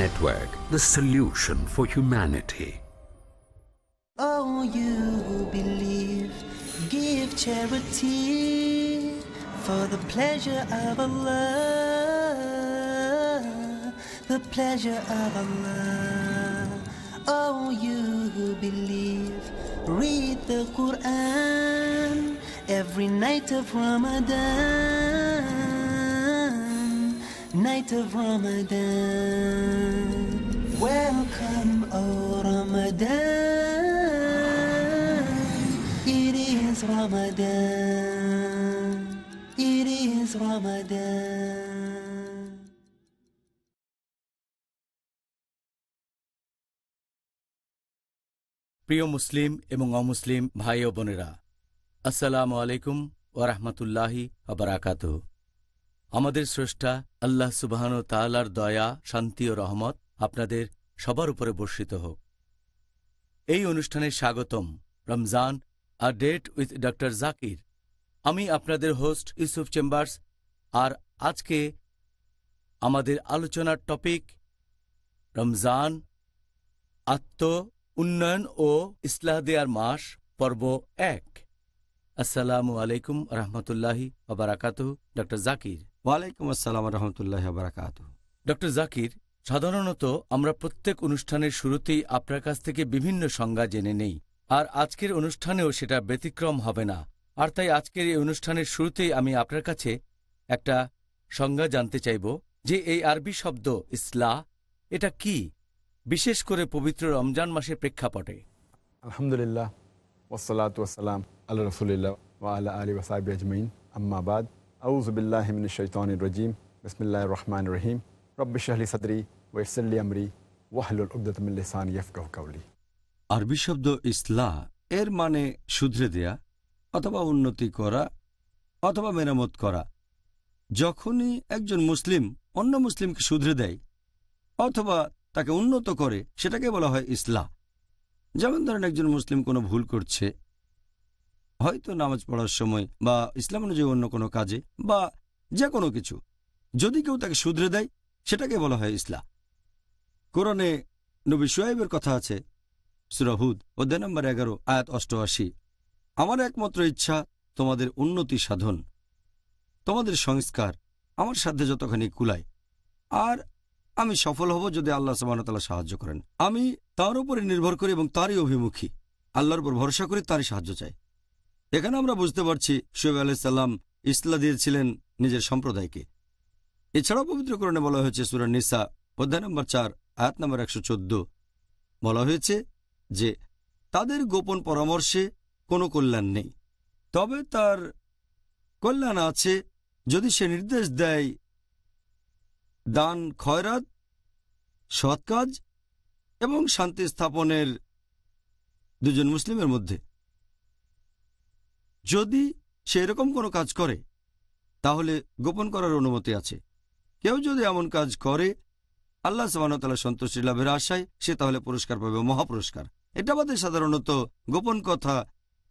Network, the solution for humanity. Oh, you who believe, give charity for the pleasure of Allah, the pleasure of Allah. Oh, you who believe, read the Quran every night of Ramadan, night of Ramadan. Welcome, oh Ramadan. It is Ramadan. It is Ramadan. প্রিয় মুসলিম এবং অমুসলিম ভাই ও বোনেরা, আসসালামু আলাইকুম ওয়া রাহমাতুল্লাহি ওয়া বারাকাতুহু। আমাদের স্রষ্টা আল্লাহ সুবহানাহু ওয়া তাআলার দয়া, শান্তি ও রহমত আপনাদের সবার উপরে বর্ষিত হোক। এই অনুষ্ঠানে স্বাগতম। Ramzan a date with doctor Zakir. আমি আপনাদের হোস্ট ইউসুফ চেম্বার্স। আর আজকে আমাদের আলোচনার টপিক রমজান, আত্ম উন্নয়ন ও ইসলাহ দেয়ার মাস, পর্ব ১। আসসালামু আলাইকুম রহমতুল্লাহি ওয়া বারাকাতুহু। ডক্টর জাকির। ওয়ালাইকুম আসসালাম রহমতুল্লাহি ওয়া বারাকাতুহু। ডক্টর জাকির, সাধারণত আমরা প্রত্যেক অনুষ্ঠানের শুরুতেই আপনার কাছ থেকে বিভিন্ন সংজ্ঞা জেনে নেই, আর আজকের অনুষ্ঠানেও সেটা ব্যতিক্রম হবে না। আর তাই আজকের এই অনুষ্ঠানের শুরুতেই আমি আপনার কাছে একটা সংজ্ঞা জানতে চাইব যে এই আরবি শব্দ ইসলাহ, এটা কি, বিশেষ করে পবিত্র রমজান মাসের প্রেক্ষাপটে। আলহামদুলিল্লাহ ওয়াসসালাতু ওয়াসসালাম আলা রাসূলিল্লাহ ওয়া আলা আলিহি ওয়া সাহবিহি আজমাইন, আম্মা বাদ। আউযু বিল্লাহি মিনাশ শাইতানির রাজীম। বিসমিল্লাহির রহমানির রহিম। রব্বি ইশরাহ লি সাদরি ওয়া ইয়াসসির লি আমরি ওয়াহলুল উকদাতাম মিন লিসানি ইয়াফকাহু কাওলি। আরবি শব্দ ইসলাহ এর মানে শুধরে দেয়া অথবা উন্নতি করা অথবা মেরামত করা। যখনই একজন মুসলিম অন্য মুসলিমকে শুধরে দেয় অথবা তাকে উন্নত করে, সেটাকে বলা হয় ইসলাহ। যেমন ধরেন, একজন মুসলিম কোনো ভুল করছে, হয়তো নামাজ পড়ার সময় বা ইসলাম অনুযায়ী অন্য কোনো কাজে বা যে কোনো কিছু, যদি কেউ তাকে শুধরে দেয় সেটাকে বলা হয় ইসলাহ। কোরআনে নবী শুআয়বের কথা আছে, সূরা হুদ অধ্যায় নম্বর 11 আয়াত 88। আমার একমাত্র ইচ্ছা তোমাদের উন্নতি সাধন, তোমাদের সংস্কার আমার সাধ্যে যতখানি কুলায়, আর আমি সফল হব যদি আল্লাহ সুবহানাহু ওয়া তাআলা সাহায্য করেন। আমি তার উপরে নির্ভর করি এবং তারই অভিমুখী, আল্লাহর উপর ভরসা করি, তারই সাহায্য চাই। এখানে আমরা বুঝতে পারছি শুআয়ব আলাইহিস সালাম ইসলাহ দিয়েছিলেন নিজের সম্প্রদায়কে। এছাড়াও পবিত্র কোরআনে বলা হয়েছে, সূরা নিসা অধ্যায় নম্বর 4 আয়াত নম্বর 114, বলা হয়েছে যে তাদের গোপন পরামর্শে কোনো কল্যাণ নেই, তবে তার কল্যাণ আছে যদি সে নির্দেশ দেয় দান, খয়রাত, সৎ কাজ এবং শান্তি স্থাপনের দুজন মুসলিমের মধ্যে। যদি সে এরকম কোনো কাজ করে তাহলে গোপন করার অনুমতি আছে। কেউ যদি এমন কাজ করে আল্লাহ সুবহানাহু ওয়া তাআলা সন্তুষ্টি লাভের আশায়, সে তাহলে পুরস্কার পাবে, মহাপুরস্কার। এটা বাদে সাধারণত গোপন কথা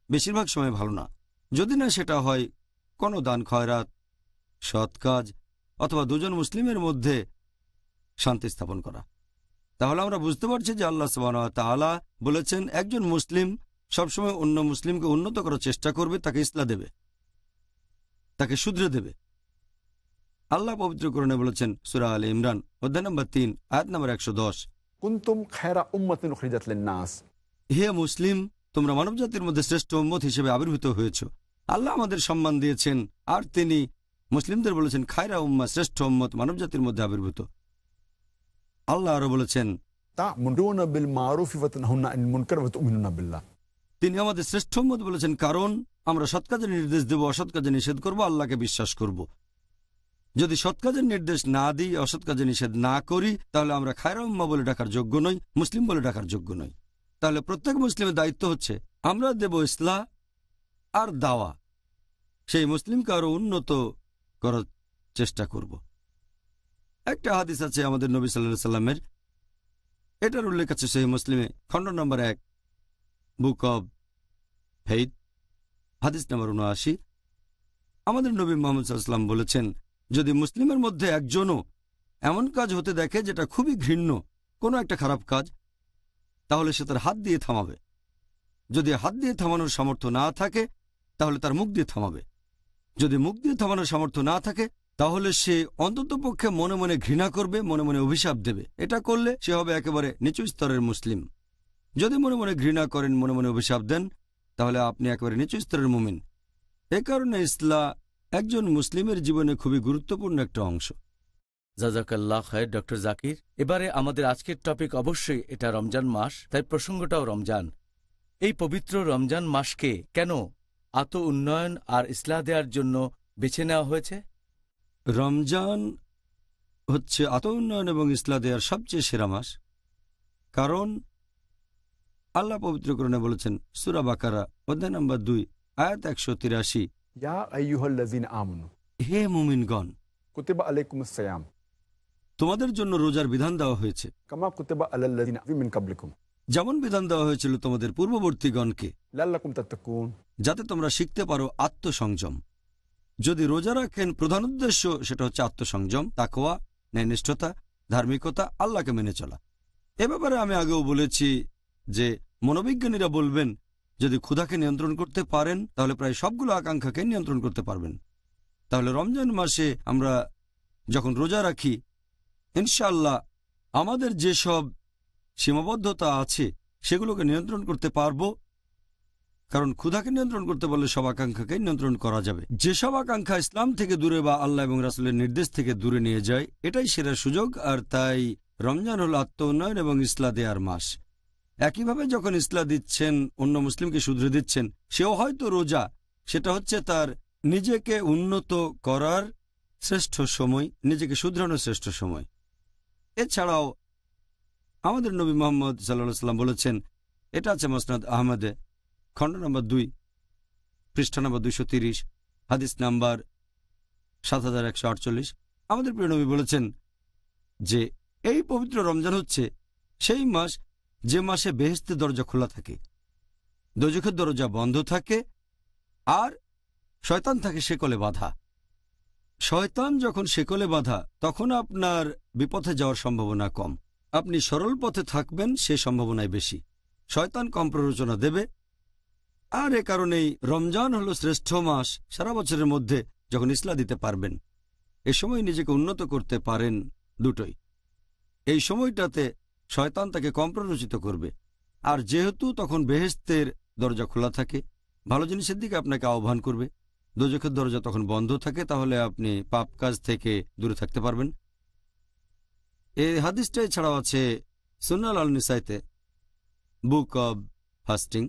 বেশিরভাগ সময় ভালো না, যদি না সেটা হয় কোনো দান, খয়রাত, সৎ কাজ অথবা দুজন মুসলিমের মধ্যে শান্তি স্থাপন করা। তাহলে আমরা বুঝতে পারছি যে আল্লাহ সুবহানাহু ওয়া তাআলা বলেছেন একজন মুসলিম সবসময় অন্য মুসলিমকে উন্নত করার চেষ্টা করবে, তাকে ইসলাহ দেবে, তাকে শুধরে দেবে। আল্লাহ পবিত্র কোরআনে বলেছেন, সূরা আলে ইমরান অধ্যায় নম্বর 3 আয়াত নম্বর 110, কুনতুম খায়রা উম্মাতিন উখরিজাত লিন-নাস। হে মুসলিম, তোমরা মানবজাতির মধ্যে শ্রেষ্ঠ উম্মত হিসেবে আবির্ভূত হয়েছ। আল্লাহ আমাদের সম্মান দিয়েছেন, আর তিনি মুসলিমদের বলেছেন খায়রা উম্মাহ, শ্রেষ্ঠ উম্মত মানবজাতির মধ্যে আবির্ভূত। আল্লাহ আরো বলেছেন তা'মুরুনা বিল মারুফি ওয়া তানহাউনা আনিল মুনকার ওয়া তু'মিনুনা বিল্লাহ। তিনি আমাদের শ্রেষ্ঠ উম্মত বলেছেন কারণ আমরা সৎ কাজের নির্দেশ দেব, অসৎ কাজে নিষেধ করব, আল্লাহকে বিশ্বাস করব। যদি সৎ কাজের নির্দেশ না দিই, অসৎ কাজে নিষেধ না করি, তাহলে আমরা খায়রা উম্মাহ বলে ডাকার যোগ্য নই, মুসলিম বলে ডাকার যোগ্য নই। তাহলে প্রত্যেক মুসলিমের দায়িত্ব হচ্ছে আমরা দেব ইসলাহ আর দাওয়া, সেই মুসলিমকে আরো উন্নত করার চেষ্টা করব। একটা হাদিস আছে আমাদের নবী সাল্লাল্লাহু আলাইহি সাল্লামের, এটার উল্লেখ আছে সহিহ মুসলিমে, খণ্ড নম্বর 1, বুক অব ফেইথ, হাদিস নম্বর 79। আমাদের নবী মুহাম্মদ সাল্লাল্লাহু আলাইহি সাল্লাম বলেছেন, যদি মুসলিমের মধ্যে একজনও এমন কাজ হতে দেখে যেটা খুবই ঘৃণ্য, কোনো একটা খারাপ কাজ, তাহলে সে তার হাত দিয়ে থামাবে। যদি হাত দিয়ে থামানোর সামর্থ্য না থাকে তাহলে তার মুখ দিয়ে থামাবে। যদি মুখ দিয়ে থামানোর সামর্থ্য না থাকে তাহলে সে অন্ততপক্ষে মনে মনে ঘৃণা করবে, মনে মনে অভিশাপ দেবে। এটা করলে সে হবে একেবারে নিচু স্তরের মুসলিম। যদি মনে মনে ঘৃণা করেন, মনে মনে অভিশাপ দেন, তাহলে আপনি একেবারে নিচু স্তরের মুমিন। এ কারণে ইসলাম একজন মুসলিমের জীবনে খুবই গুরুত্বপূর্ণ একটা অংশ। জাজাকাল্লাহ খায়ের ডক্টর জাকির। এবারে আমাদের আজকের টপিক অবশ্যই এটা রমজান মাস, তাই প্রসঙ্গটাও রমজান। এই পবিত্র রমজান মাসকে কেন আত্ম উন্নয়ন আর ইসলাহ দেওয়ার জন্য বেছে নেওয়া হয়েছে? রমজান হচ্ছে আত্ম উন্নয়ন এবং ইসলাহ দেওয়ার সবচেয়ে সেরা মাস। কারণ আল্লাহ পবিত্র কোরআনে বলেছেন, সূরা বাকারা অধ্যায় নম্বর 2 আয়াত 183, ইয়া আইয়ুহাল্লাযিনা আমানু, হে মুমিনগণ, কুতিবা আলাইকুমুস সিয়াম, তোমাদের জন্য রোজার বিধান দেওয়া হয়েছে, কামা কুতিবা আলাল্লাযিনা মিন কাবলিকুম, যেমন বিধান দেওয়া হয়েছিল তোমাদের পূর্ববর্তীগণকে, লাল্লাকুম তাত্তাকুন, যাতে তোমরা শিখতে পারো আত্মসংযম। যদি রোজা রাখেন, প্রধান উদ্দেশ্য সেটা হচ্ছে আত্মসংযম, তাকওয়া, ন্যায়নিষ্ঠতা, ধার্মিকতা, আল্লাহকে মেনে চলা। এ ব্যাপারে আমি আগেও বলেছি যে মনোবিজ্ঞানীরা বলবেন, যদি ক্ষুধাকে নিয়ন্ত্রণ করতে পারেন তাহলে প্রায় সবগুলো আকাঙ্ক্ষাকে নিয়ন্ত্রণ করতে পারবেন। তাহলে রমজান মাসে আমরা যখন রোজা রাখি, ইনশাআল্লাহ আমাদের যেসব সীমাবদ্ধতা আছে সেগুলোকে নিয়ন্ত্রণ করতে পারবো। কারণ ক্ষুধাকে নিয়ন্ত্রণ করতে পারলে সব আকাঙ্ক্ষাকে নিয়ন্ত্রণ করা যাবে। যেসব আকাঙ্ক্ষা ইসলাম থেকে দূরে বা আল্লাহ এবং রাসূলের নির্দেশ থেকে দূরে নিয়ে যায়, এটাই সেরা সুযোগ। আর তাই রমজান হল আত্ম উন্নয়ন এবং ইসলাহ দেওয়ার মাস। একইভাবে যখন ইসলাহ দিচ্ছেন, অন্য মুসলিমকে শুধরে দিচ্ছেন, সেও হয়তো রোজা, সেটা হচ্ছে তার নিজেকে উন্নত করার শ্রেষ্ঠ সময়, নিজেকে শুধরানোর শ্রেষ্ঠ সময়। এছাড়াও আমাদের নবী মুহাম্মদ সাল্লাল্লাহু আলাইহি সাল্লাম বলেছেন, এটা আছে মুসনাদ আহমদে, খণ্ড নম্বর 2 পৃষ্ঠা নম্বর 230, হাদিস নাম্বার 7148। আমাদের প্রিয় নবী বলেছেন যে এই পবিত্র রমজান হচ্ছে সেই মাস যে মাসে বেহেশতের দরজা খোলা থাকে, দোজখের দরজা বন্ধ থাকে, আর শয়তান থাকে শেকলে বাঁধা। শয়তান যখন শেকলে বাঁধা, তখন আপনার বিপথে যাওয়ার সম্ভাবনা কম। আপনি সরল পথে থাকবেন, সে সম্ভাবনাই বেশি। শয়তান কম প্ররোচনা দেবে। আর এ কারণেই রমজান হলো শ্রেষ্ঠ মাস সারা বছরের মধ্যে, যখন ইসলাহ দিতে পারবেন। এ সময় নিজেকে উন্নত করতে পারেন দুটোই। এই সময়টাতে শয়তান তাকে কম প্ররোচিত করবে, আর যেহেতু তখন বেহেশতের দরজা খোলা থাকে, ভালো জিনিসের দিকে আপনাকে আহ্বান করবে। দোজখের দরজা তখন বন্ধ থাকে, তাহলে আপনি পাপ কাজ থেকে দূরে থাকতে পারবেন। এই হাদিসটাই ছাড়াও আছে সুনান আল নিসাইতে, বুক অব ফাস্টিং,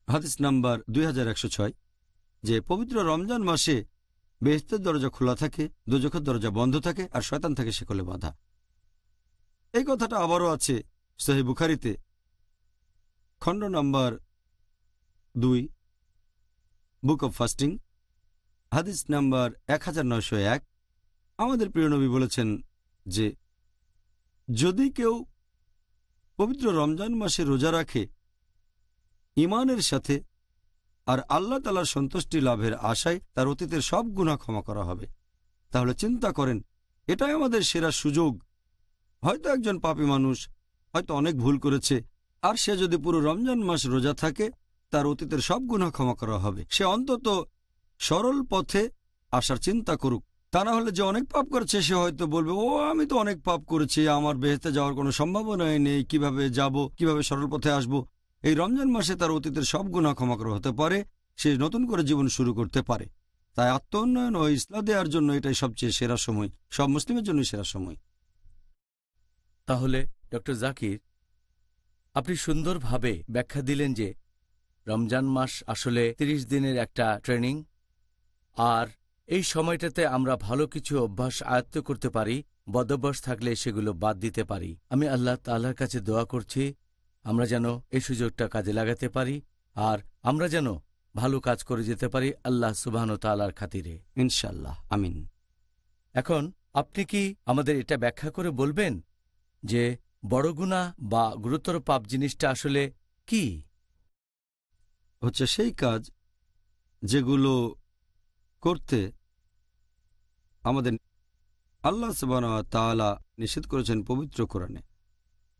হাদিস নাম্বার 2106, যে পবিত্র রমজান মাসে বেহেশতের দরজা খোলা থাকে, দোজখের দরজা বন্ধ থাকে, আর শয়তান থাকে শেকলে বাঁধা। এই কথাটা আবারও আছে সহিহ বুখারীতে, খণ্ড নাম্বার 2 বুক অব ফাস্টিং, হাদিস নাম্বার 1901। আমাদের প্রিয় নবী বলেছেন যে যদি কেউ পবিত্র রমজান মাসে রোজা রাখে ঈমানের সাথে আর আল্লাহ তাআলার সন্তুষ্টি লাভের আশায়, তার অতীতের সব গুনাহ ক্ষমা করা হবে। তাহলে চিন্তা করেন, এটাই আমাদের সেরা সুযোগ। হয়তো একজন পাপী মানুষ হয়তো অনেক ভুল করেছে, আর সে যদি পুরো রমজান মাস রোজা থাকে, তার অতীতের সব গুনাহ ক্ষমা করা হবে। সে অন্তত সরল পথে আসার চিন্তা করুক, তা না হলে যে অনেক পাপ করেছে সে হয়তো বলবে, ও আমি তো অনেক পাপ করেছি, আমার বেহেশতে যাওয়ার কোনো সম্ভাবনাই নেই, কিভাবে যাব, কিভাবে সরল পথে আসব। এই রমজান মাসে তার অতীতের সব গুনাহ ক্ষমা করা হতে পারে, সে নতুন করে জীবন শুরু করতে পারে। তাই আত্মোন্নয়ন ও ইসলাহ দেওয়ার জন্য এটাই সবচেয়ে সেরা সময়, সব মুসলিমের জন্য সেরা সময়। তাহলে ডক্টর জাকির, আপনি সুন্দরভাবে ব্যাখ্যা দিলেন যে রমজান মাস আসলে 30 দিনের একটা ট্রেনিং, আর এই সময়টাতে আমরা ভালো কিছু অভ্যাস আয়ত্ত করতে পারি, বদভ্যাস থাকলে সেগুলো বাদ দিতে পারি। আমি আল্লাহ তাআলার কাছে দোয়া করছি আমরা যেন এই সুযোগটা কাজে লাগাতে পারি, আর আমরা যেন ভালো কাজ করে যেতে পারি আল্লাহ সুবহানাহু ওয়া তাআলার খাতিরে, ইনশাআল্লাহ, আমিন। এখন আপনি কি আমাদের এটা ব্যাখ্যা করে বলবেন যে বড় গুনাহ বা গুরুতর পাপ জিনিসটা আসলে কি? হচ্ছে সেই কাজ যেগুলো করতে আমাদের আল্লাহ সুবহানাহু ওয়া তাআলা নিষেধ করেছেন পবিত্র কোরআনে,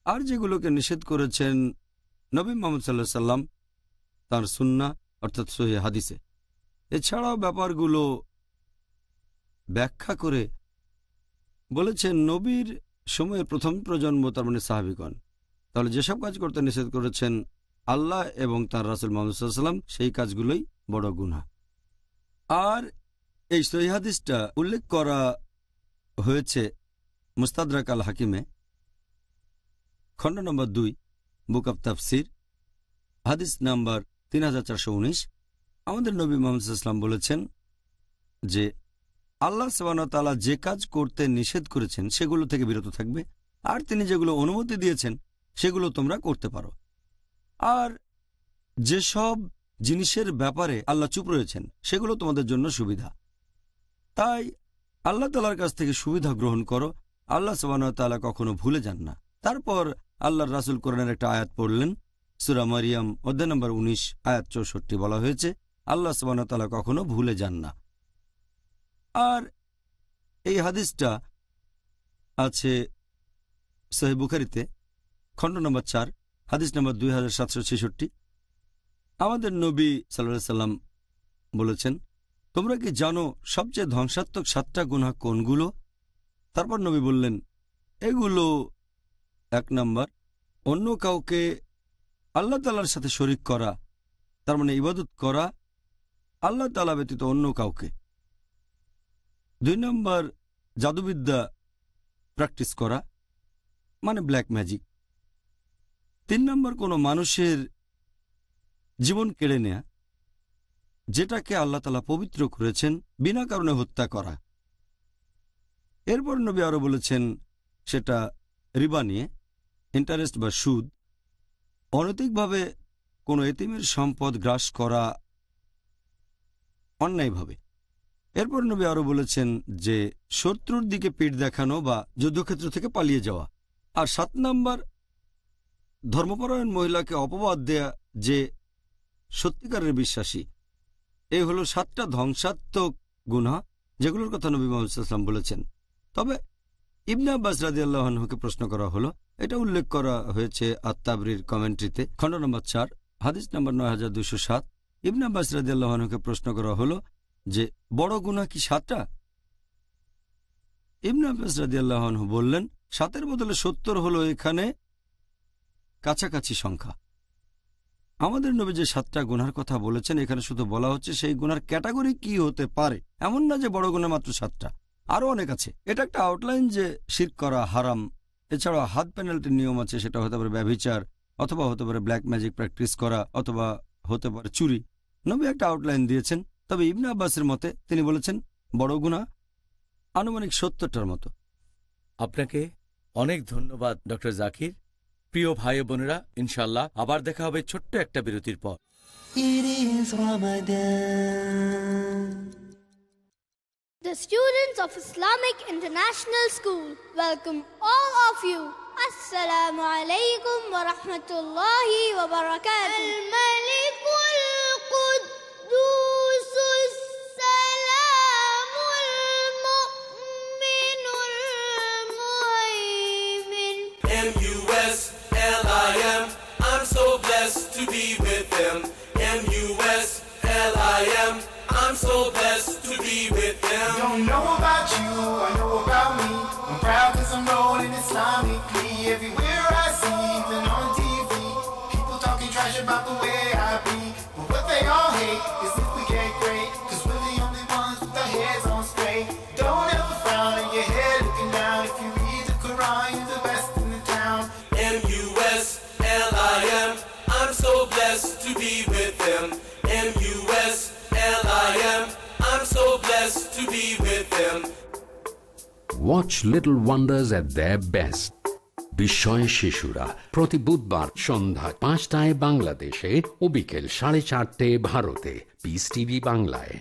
আর যেগুলোকে নিষেধ করেছেন নবী মুহাম্মদ সাল্লাল্লাহু আলাইহি সাল্লাম তাঁর সুন্নাহ অর্থাৎ সহিহ হাদিসে। এছাড়াও ব্যাপারগুলো ব্যাখ্যা করে বলেছেন নবীর সময়ের প্রথম প্রজন্ম, তার মানে সাহাবীগণ। তাহলে যেসব কাজ করতে নিষেধ করেছেন আল্লাহ এবং তাঁর রাসূল মুহাম্মদ সাল্লাল্লাহু আলাইহি সাল্লাম, সেই কাজগুলোই বড় গুনাহ। আর এই সহিহ হাদিসটা উল্লেখ করা হয়েছে মুস্তাদরাক আল হাকিমে, খণ্ড নম্বর 2, বুক অব তাফসির, হাদিস নাম্বার 3419। আমাদের নবী মুহাম্মদ সাল্লাল্লাহু আলাইহি ওয়াসাল্লাম বলেছেন যে আল্লাহ সুবহানাহু ওয়া তাআলা যে কাজ করতে নিষেধ করেছেন সেগুলো থেকে বিরত থাকবে, আর তিনি যেগুলো অনুমতি দিয়েছেন সেগুলো তোমরা করতে পারো। আর যেসব জিনিসের ব্যাপারে আল্লাহ চুপ রয়েছেন সেগুলো তোমাদের জন্য সুবিধা। তাই আল্লাহ তাআলার কাছ থেকে সুবিধা গ্রহণ করো। আল্লাহ সুবহানাহু ওয়া তাআলা কখনো ভুলে যান না। তারপর আল্লাহর রাসূল কোরআনের একটা আয়াত পড়লেন, সূরা মারিয়াম অধ্যায় নম্বর 19 আয়াত 64 বলা হয়েছে আল্লাহ সুবহানাহু ওয়া তাআলা কখনো ভুলে যান না। আর এই হাদিসটা আছে সহিহ বুখারীতে, খণ্ড নম্বর 4, হাদিস নম্বর 2766। আমাদের নবী সাল্লাল্লাহু আলাইহি সাল্লাম বলেছেন, তোমরা কি জানো সবচেয়ে ধ্বংসাত্মক 7টা গুনাহ কোনগুলো? তারপর নবী বললেন, এগুলো 1 নম্বর, অন্য কাউকে আল্লাহ তাআলার সাথে শরীক করা, তার মানে ইবাদত করা আল্লাহ তাআলা ব্যতীত অন্য কাউকে। 2 নম্বর, জাদুবিদ্যা প্র্যাকটিস করা, মানে ব্ল্যাক ম্যাজিক। 3 নম্বর, কোনো মানুষের জীবন কেড়ে নেয়া, যেটাকে আল্লাহ তাআলা পবিত্র করেছেন, বিনা কারণে হত্যা করা। এরপর নবী আরও বলেছেন সেটা রিবা নিয়ে, ইন্টারেস্ট বা সুদ, অনৈতিকভাবে কোনো এতিমের সম্পদ গ্রাস করা অন্যায়ভাবে। এরপর নবী আরও বলেছেন যে শত্রুর দিকে পিঠ দেখানো বা যুদ্ধক্ষেত্র থেকে পালিয়ে যাওয়া। আর 7 নম্বর, ধর্মপরায়ণ মহিলাকে অপবাদ দেয়া যে সত্যিকারের বিশ্বাসী। এই হলো 7টা ধ্বংসাত্মক গুনাহ যেগুলোর কথা নবী মুহাম্মদ সাল্লাল্লাহু আলাইহি ওয়াসাল্লাম বলেছেন। তবে ইবনে আব্বাস রাদিয়াল্লাহু আনহুকে প্রশ্ন করা হলো, এটা উল্লেখ করা হয়েছে আত-তাবরীর কমেন্ট্রিতে, খণ্ড নম্বর 4, হাদিস নম্বর 9207। ইবনে আব্বাস রাদিয়াল্লাহু আনহুকে প্রশ্ন করা হলো যে বড় গুনাহ কি 7টা? ইবনে আব্বাস রাদিয়াল্লাহু আনহু বললেন, 7-এর বদলে 70 হলো এখানে কাছাকাছি সংখ্যা। আমাদের নবী যে 7টা গুনার কথা বলেছেন, এখানে শুধু বলা হচ্ছে সেই গুনার ক্যাটাগরি কি হতে পারে, এমন না যে বড় গুনাহ মাত্র 7টা, আরও অনেক আছে। এটা একটা আউটলাইন যে শিরক করা হারাম। এছাড়াও হাত পেনাল্টির নিয়ম আছে, সেটা হতে পারে ব্যভিচার, অথবা হতে পারে ব্ল্যাক ম্যাজিক প্র্যাকটিস করা, অথবা হতে পারে চুরি। নবী একটা আউটলাইন দিয়েছেন। তবে ইবনে আব্বাসের মতে তিনি বলেছেন বড় গুনাহ আনুমানিক 70টার মতো। আপনাকে অনেক ধন্যবাদ ডক্টর জাকির। প্রিয় ভাই বোনেরা, ইনশাআল্লাহ আবার দেখা হবে ছোট্ট একটা বিরতির পর। It is Ramadan. The students of Islamic International School welcome all of you. Assalamu alaikum wa rahmatullahi wa barakatuh. Al-Malikul Quddusus Salamul Mu'minul Muhaymin. M-U-S-L-I-M, I'm so blessed to be with them. M-U-S-L-I-M, I'm so blessed to be with them. Don't know about much about the way I be. But what they all hate is if we get great. Cause we're the only ones with our heads on straight. Don't ever frown in your head looking down. If you read the Quran, you're the best in the town. M-U-S-L-I-M. I'm so blessed to be with them. M-U-S-L-I-M. I'm so blessed to be with them. Watch Little Wonders at their best. বিস্ময় শিশুরা প্রতি বুধবার সন্ধ্যা 5টায় বাংলাদেশে ও বিকেল 4:30 ভারতে। Piece TV বাংলায়।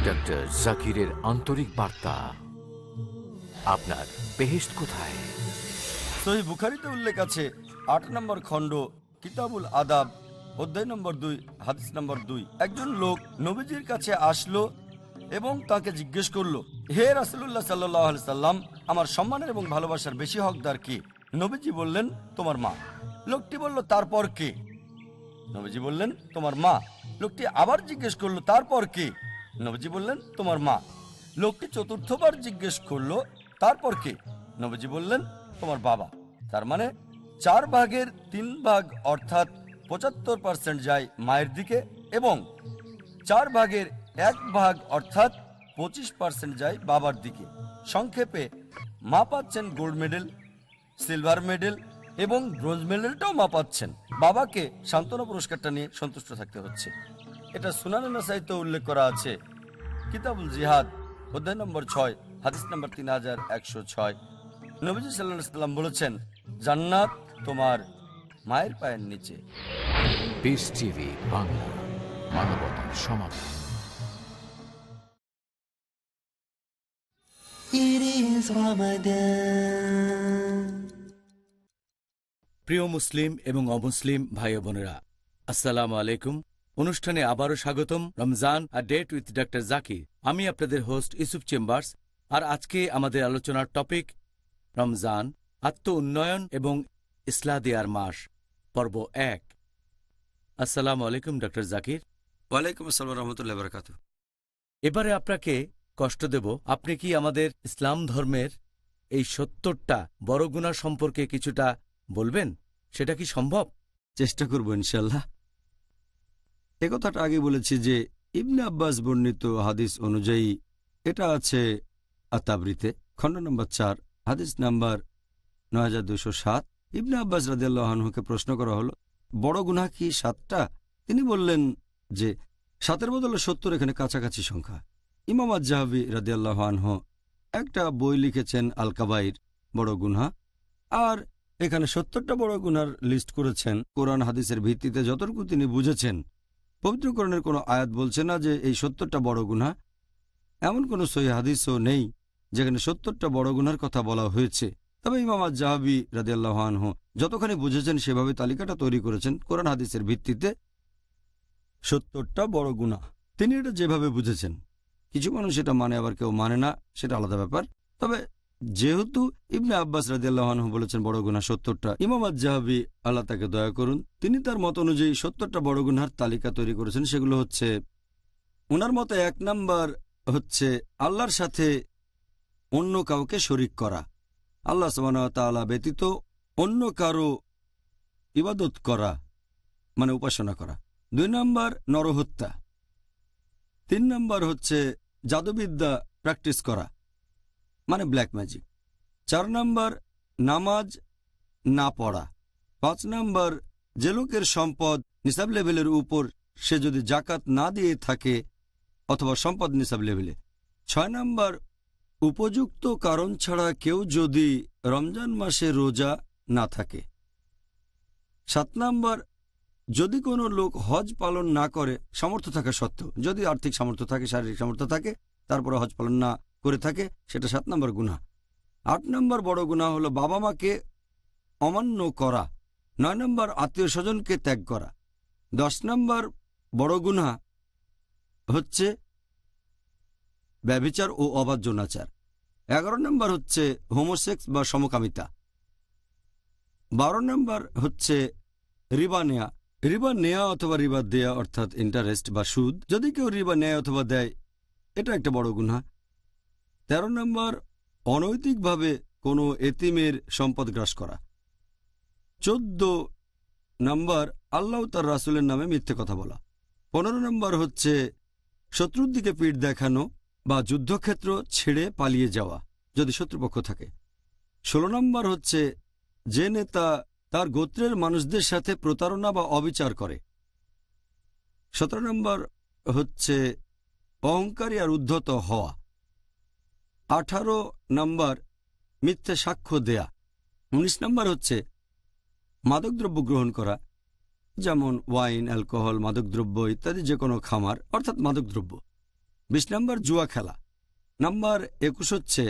Doctor জাকিরের আন্তরিক বার্তা। আপনার বেহেশত কোথায়? সহিহ বুখারীতে উল্লেখ আছে 8 নম্বর খণ্ড কিতাবুল আদাব অধ্যায় নম্বর 2 হাদিস নম্বর 2। একজন লোক নবীজির কাছে আসলো এবং তাকে জিজ্ঞেস করলো, হে রাসূলুল্লাহ সাল্লাল্লাহু আলাইহি সাল্লাম, আমার সম্মানের এবং ভালোবাসার বেশি হকদার কে? নবীজি বললেন, তোমার মা। লোকটি বলল, তারপর কে? নবীজি বললেন, তোমার মা। লোকটি আবার জিজ্ঞেস করলো, তারপর কে? নবীজি বললেন, তোমার মা। লোকটি চতুর্থবার জিজ্ঞেস করলো, তারপর কে? নবীজি বললেন, তোমার বাবা। তার মানে 4 ভাগের 3 ভাগ অর্থাৎ 75% যায় মায়ের দিকে এবং 4 ভাগের 1 ভাগ অর্থাৎ 25% যায় বাবার দিকে। সংক্ষেপে মা পাচ্ছেন গোল্ড মেডেল, সিলভার মেডেল এবং ব্রোঞ্জ মেডেলটাও মা পাচ্ছেন। বাবাকে সান্ত্বনা পুরস্কারটা নিয়ে সন্তুষ্ট থাকতে হচ্ছে। এটা সুনানে নাসাইতে উল্লেখ করা আছে কিতাবুল জিহাদ অধ্যায় নম্বর 6 হাদিস নম্বর 3106। নবীজি সাল্লাল্লাহু আলাইহি সাল্লাম বলেছেন, জান্নাত তোমার মায়ের পায়ের নিচে। পিস টিভি বাংলা, মানবতার সমাধান। It is Ramadan. প্রিয় মুসলিম এবং অমুসলিম ভাই ও বোনেরা, আসসালামু আলাইকুম। অনুষ্ঠানে আবারও স্বাগতম। Ramzan a date with doctor Zakir. আমি আপনাদের হোস্ট ইউসুফ চেম্বার্স। আর আজকে আমাদের আলোচনার টপিক রমজান, আত্ম উন্নয়ন এবং ইসলাহ দেয়ার মাস, পর্ব 1। আসসালামু আলাইকুম ডক্টর জাকির। ওয়ালাইকুম আসসালাম রহমতুল্লাহ বারাকাতুহু। এবারে আপনাকে কষ্ট দেব, আপনি কি আমাদের ইসলাম ধর্মের এই 70টা বড় গুনাহ সম্পর্কে কিছুটা বলবেন? সেটা কি সম্ভব? চেষ্টা করব ইনশাল্লাহ। একথাটা আগে বলেছি যে ইবনে আব্বাস বর্ণিত হাদিস অনুযায়ী এটা আছে আত-তাবরিতে খণ্ড নম্বর 4 হাদিস নাম্বার 9207। ইবনে আব্বাস রাদিয়াল্লাহু আনহুকে প্রশ্ন করা হলো, বড় গুনাহ কি 7টা? তিনি বললেন যে 7-এর বদলে 70 এখানে কাছাকাছি সংখ্যা। ইমাম আয-যাহাবী রাদিয়াল্লাহু আনহু একটা বই লিখেছেন আল কাবাইর, বড় গুনাহ, আর এখানে 70টা বড় গুনার লিস্ট করেছেন কোরআন হাদিসের ভিত্তিতে যতটুকু তিনি বুঝেছেন। পবিত্র কোরআনের কোনো আয়াত বলছে না যে এই 70টা বড় গুনাহ। এমন কোনো সহিহ হাদিসও নেই যেখানে 70টা বড় গুনার কথা বলা হয়েছে। তবে ইমাম আয-যাহাবী রাদিয়াল্লাহু আনহু যতখানি বুঝেছেন সেভাবে তালিকাটা তৈরি করেছেন কোরআন হাদিসের ভিত্তিতে 70টা বড় গুনাহ। তিনি এটা যেভাবে বুঝেছেন। কিছু মানুষ এটা মানে, আবার কেউ মানে না, সেটা আলাদা ব্যাপার। তবে যেহেতু ইবনে আব্বাস রাদিয়াল্লাহু আনহু বলেছেন বড় গুনাহ 70টা, ইমাম আয-যাহাবী আল্লাহ তাকে দয়া করুন, তিনি তার মত অনুযায়ী 70টা বড় গুনাহর তালিকা তৈরি করেছেন। সেগুলো হচ্ছে, ওনার মতে 1 নাম্বার হচ্ছে আল্লাহর সাথে অন্য কাউকে শরীক করা, আল্লাহ সুবহানাহু ওয়া তাআলা ব্যতীত অন্য কারো ইবাদত করা মানে উপাসনা করা। 2 নাম্বার নরহত্যা। 3 নাম্বার হচ্ছে জাদুবিদ্যা প্র্যাকটিস করা মানে ব্ল্যাক ম্যাজিক। 4 নাম্বার নামাজ না পড়া। 5 নাম্বার যে লোকের সম্পদ নিসাব লেভেলের উপর সে যদি জাকাত না দিয়ে থাকে অথবা সম্পদ নিসাব লেভেলে। 6 নাম্বার উপযুক্ত কারণ ছাড়া কেউ যদি রমজান মাসে রোজা না থাকে। 7 নাম্বার যদি কোনো লোক হজ পালন না করে সামর্থ্য থাকা সত্ত্বেও, যদি আর্থিক সামর্থ্য থাকে, শারীরিক সামর্থ্য থাকে, তারপরে হজ পালন না করে থাকে, সেটা 7 নম্বর গুনাহ। 8 নম্বর বড় গুনাহ হলো বাবা মাকে অমান্য করা। 9 নম্বর আত্মীয় স্বজনকে ত্যাগ করা। 10 নম্বর বড় গুনাহ হচ্ছে ব্যভিচার ও অবাধ যৌনাচার। 11 নম্বর হচ্ছে হোমোসেক্স বা সমকামিতা। 12 নম্বর হচ্ছে রিবা নেয়া। রিবা নেয়া অথবা রিবা দেয়া অর্থাৎ ইন্টারেস্ট বা সুদ। যদি কেউ রিবা নেয় অথবা দেয়, এটা একটা বড় গুনাহ। 13 নম্বর অনৈতিকভাবে কোনো এতিমের সম্পদ গ্রাস করা। 14 নম্বর আল্লাহ তার রাসূলের নামে মিথ্যে কথা বলা। 15 নম্বর হচ্ছে শত্রুর দিকে পিঠ দেখানো বা যুদ্ধক্ষেত্র ছেড়ে পালিয়ে যাওয়া যদি শত্রুপক্ষ থাকে। 16 নম্বর হচ্ছে যে নেতা তার গোত্রের মানুষদের সাথে প্রতারণা বা অবিচার করে। 17 নম্বর হচ্ছে অহংকারী আর উদ্ধত হওয়া। 18 নম্বর মিথ্যে সাক্ষ্য দেয়া। 19 নম্বর হচ্ছে মাদকদ্রব্য গ্রহণ করা, যেমন ওয়াইন, অ্যালকোহল, মাদকদ্রব্য ইত্যাদি যে কোনো খামার অর্থাৎ মাদকদ্রব্য। 20 নম্বর জুয়া খেলা। নাম্বার 21 হচ্ছে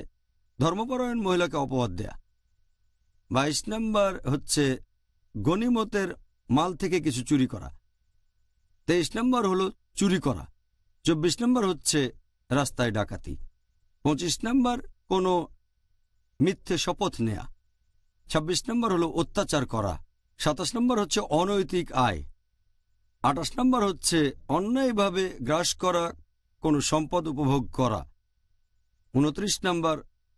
ধর্মপরায়ণ মহিলাকে অপবাদ দেয়া। 22 নম্বর হচ্ছে গনিমতের মাল থেকে কিছু চুরি করা। 23 নম্বর হলো চুরি করা। 24 নম্বর হচ্ছে রাস্তায় ডাকাতি। 25 নম্বর কোনো মিথ্যে শপথ নেয়া। 26 নম্বর হলো অত্যাচার করা। 27 নম্বর হচ্ছে অনৈতিক আয়। 28 নম্বর হচ্ছে অন্যায়ভাবে গ্রাস করা কোনো সম্পদ উপভোগ করা। 29 নম্বর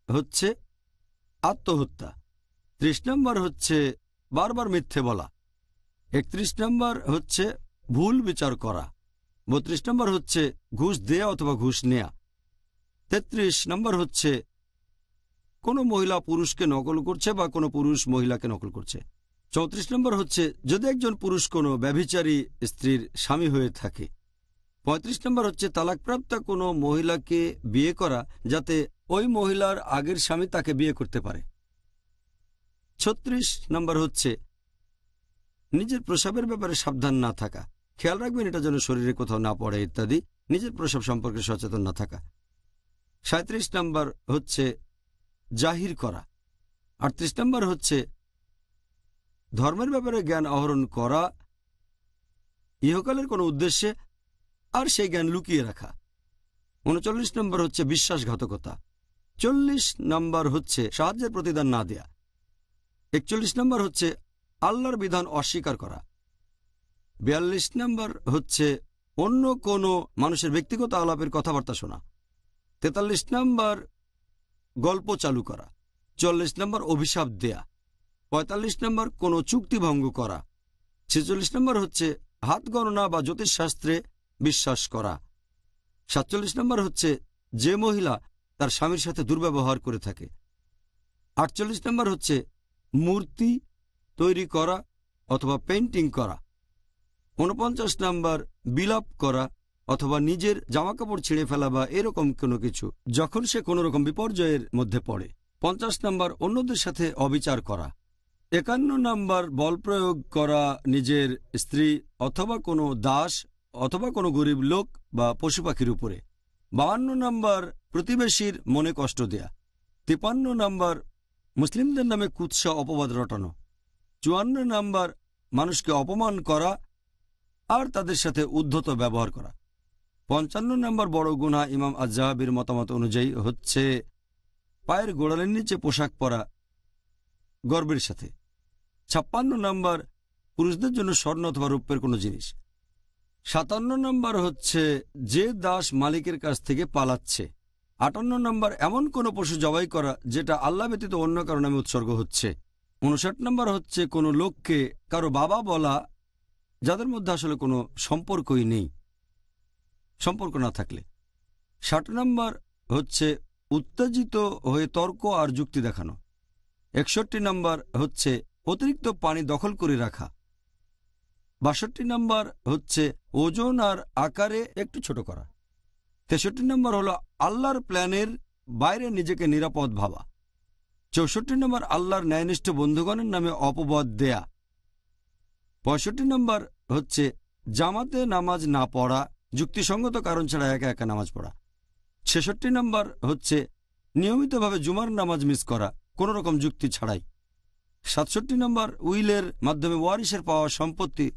হচ্ছে আত্মহত্যা। 30 নম্বর হচ্ছে বারবার মিথ্যে বলা। 31 নম্বর হচ্ছে ভুল বিচার করা। 32 নম্বর হচ্ছে ঘুষ দেয়া অথবা ঘুষ নেয়া। 33 নম্বর হচ্ছে কোনো মহিলা পুরুষকে নকল করছে বা কোনো পুরুষ মহিলাকে নকল করছে। 34 নম্বর হচ্ছে যদি একজন পুরুষ কোনো ব্যভিচারী স্ত্রীর স্বামী হয়ে থাকে। 35 নম্বর হচ্ছে তালাকপ্রাপ্ত কোনো মহিলাকে বিয়ে করা যাতে ওই মহিলার আগের স্বামী তাকে বিয়ে করতে পারে। 36 নম্বর হচ্ছে নিজের প্রস্রাবের ব্যাপারে সাবধান না থাকা, খেয়াল রাখবেন এটা যেন শরীরে কোথাও না পড়ে ইত্যাদি, নিজের প্রস্রাব সম্পর্কে সচেতন না থাকা। 37 নম্বর হচ্ছে জাহির করা। 38 নম্বর হচ্ছে ধর্মের ব্যাপারে জ্ঞান আহরণ করা ইহকালের কোনো উদ্দেশ্যে আর সেই জ্ঞান লুকিয়ে রাখা। 39 নম্বর হচ্ছে বিশ্বাসঘাতকতা। 40 নম্বর হচ্ছে সাহায্যের প্রতিদান না দেয়া। 41 নম্বর হচ্ছে আল্লাহর বিধান অস্বীকার করা। 42 নম্বর হচ্ছে অন্য কোনো মানুষের ব্যক্তিগত আলাপের কথাবার্তা শোনা। 43 নম্বর গল্প চালু করা। 44 নম্বর অভিশাপ দেয়া। 45 নম্বর কোনো চুক্তি ভঙ্গ করা। 46 নম্বর হচ্ছে হাত গণনা বা জ্যোতিষশাস্ত্রে বিশ্বাস করা। 47 নম্বর হচ্ছে যে মহিলা তার স্বামীর সাথে দুর্ব্যবহার করে থাকে। 48 নম্বর হচ্ছে মূর্তি তৈরি করা অথবা পেইন্টিং করা। 49 নম্বর বিলাপ করা অথবা নিজের জামাকাপড় ছিঁড়ে ফেলা বা এরকম কোনো কিছু যখন সে কোনো রকম বিপর্যয়ের মধ্যে পড়ে। 50 নম্বর অন্যদের সাথে অবিচার করা। 51 নম্বর বল প্রয়োগ করা নিজের স্ত্রী অথবা কোনো দাস অথবা কোনো গরিব লোক বা পশু পাখির উপরে। 52 নম্বর প্রতিবেশীর মনে কষ্ট দেয়া। 53 নম্বর মুসলিমদের নামে কুৎসা অপবাদ রটানো। 54 নম্বর মানুষকে অপমান করা আর তাদের সাথে উদ্ধত ব্যবহার করা। 55 নম্বর বড় গুনাহ ইমাম আজ-যাহাবির মতামত অনুযায়ী হচ্ছে পায়ের গোড়ালির নিচে পোশাক পরা গর্বের সাথে। 56 নম্বর পুরুষদের জন্য স্বর্ণ অথবা রৌপ্যের কোনো জিনিস। 57 নম্বর হচ্ছে যে দাস মালিকের কাছ থেকে পালাচ্ছে। 58 নম্বর এমন কোনো পশু জবাই করা যেটা আল্লাহ ব্যতীত অন্য কারো নামে উৎসর্গ হচ্ছে। 59 নম্বর হচ্ছে কোনো লোককে কারো বাবা বলা যাদের মধ্যে আসলে কোনো সম্পর্কই নেই, সম্পর্ক না থাকলে। 60 নম্বর হচ্ছে উত্তেজিত হয়ে তর্ক আর যুক্তি দেখানো। 61 নম্বর হচ্ছে অতিরিক্ত পানি দখল করে রাখা। 62 নম্বর হচ্ছে ওজন আর আকারে একটু ছোট করা। 63 নম্বর হলো আল্লাহর প্ল্যানের বাইরে নিজেকে নিরাপদ ভাবা। 64 নম্বর আল্লাহর ন্যায়নিষ্ঠ বন্ধুগণের নামে অপবাদ দেয়া। 65 নম্বর হচ্ছে জামাতে নামাজ না পড়া, যুক্তিসঙ্গত কারণ ছাড়া একা একা নামাজ পড়া। 66 নম্বর হচ্ছে নিয়মিতভাবে জুমার নামাজ মিস করা কোনো রকম যুক্তি ছাড়াই। 67 নম্বর উইলের মাধ্যমে ওয়ারিসের পাওয়া সম্পত্তি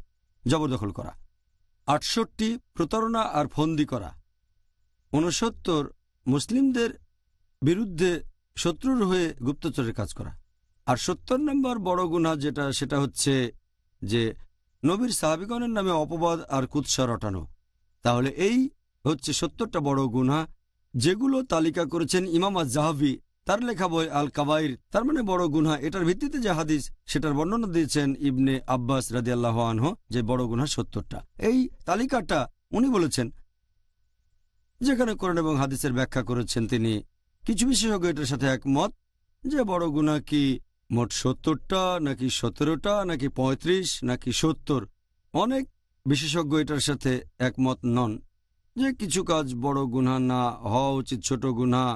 জবরদখল করা। 68 প্রতারণা আর ফন্দি করা। 69 মুসলিমদের বিরুদ্ধে শত্রুর হয়ে গুপ্তচরের কাজ করা। আর 70 নম্বর বড় গুনাহ সেটা হচ্ছে যে নবীর সাহাবীগণের নামে অপবাদ আর কুৎসা রটানো। তাহলে এই হচ্ছে 70টা বড় গুনাহ যেগুলো তালিকা করেছেন ইমাম আজ-যাহাবি তার লেখা বই আল কাবাইর, তার মানে বড় গুনাহ, এটার ভিত্তিতে যে হাদিস সেটার বর্ণনা দিয়েছেন ইবনে আব্বাস রাদিয়াল্লাহু আনহু, যে বড় গুনাহ 70টা। এই তালিকাটা উনি বলেছেন, যেখানে কোরআন এবং হাদিসের ব্যাখ্যা করেছেন তিনি। কিছু বিশেষজ্ঞ এটার সাথে একমত যে বড় গুনাহ কি মোট 70টা নাকি 17টা নাকি 35 নাকি 70। অনেক বিশেষজ্ঞ এটার সাথে একমত নন যে কিছু কাজ বড় গুনাহ না, হওয়া উচিত ছোট গুনাহ।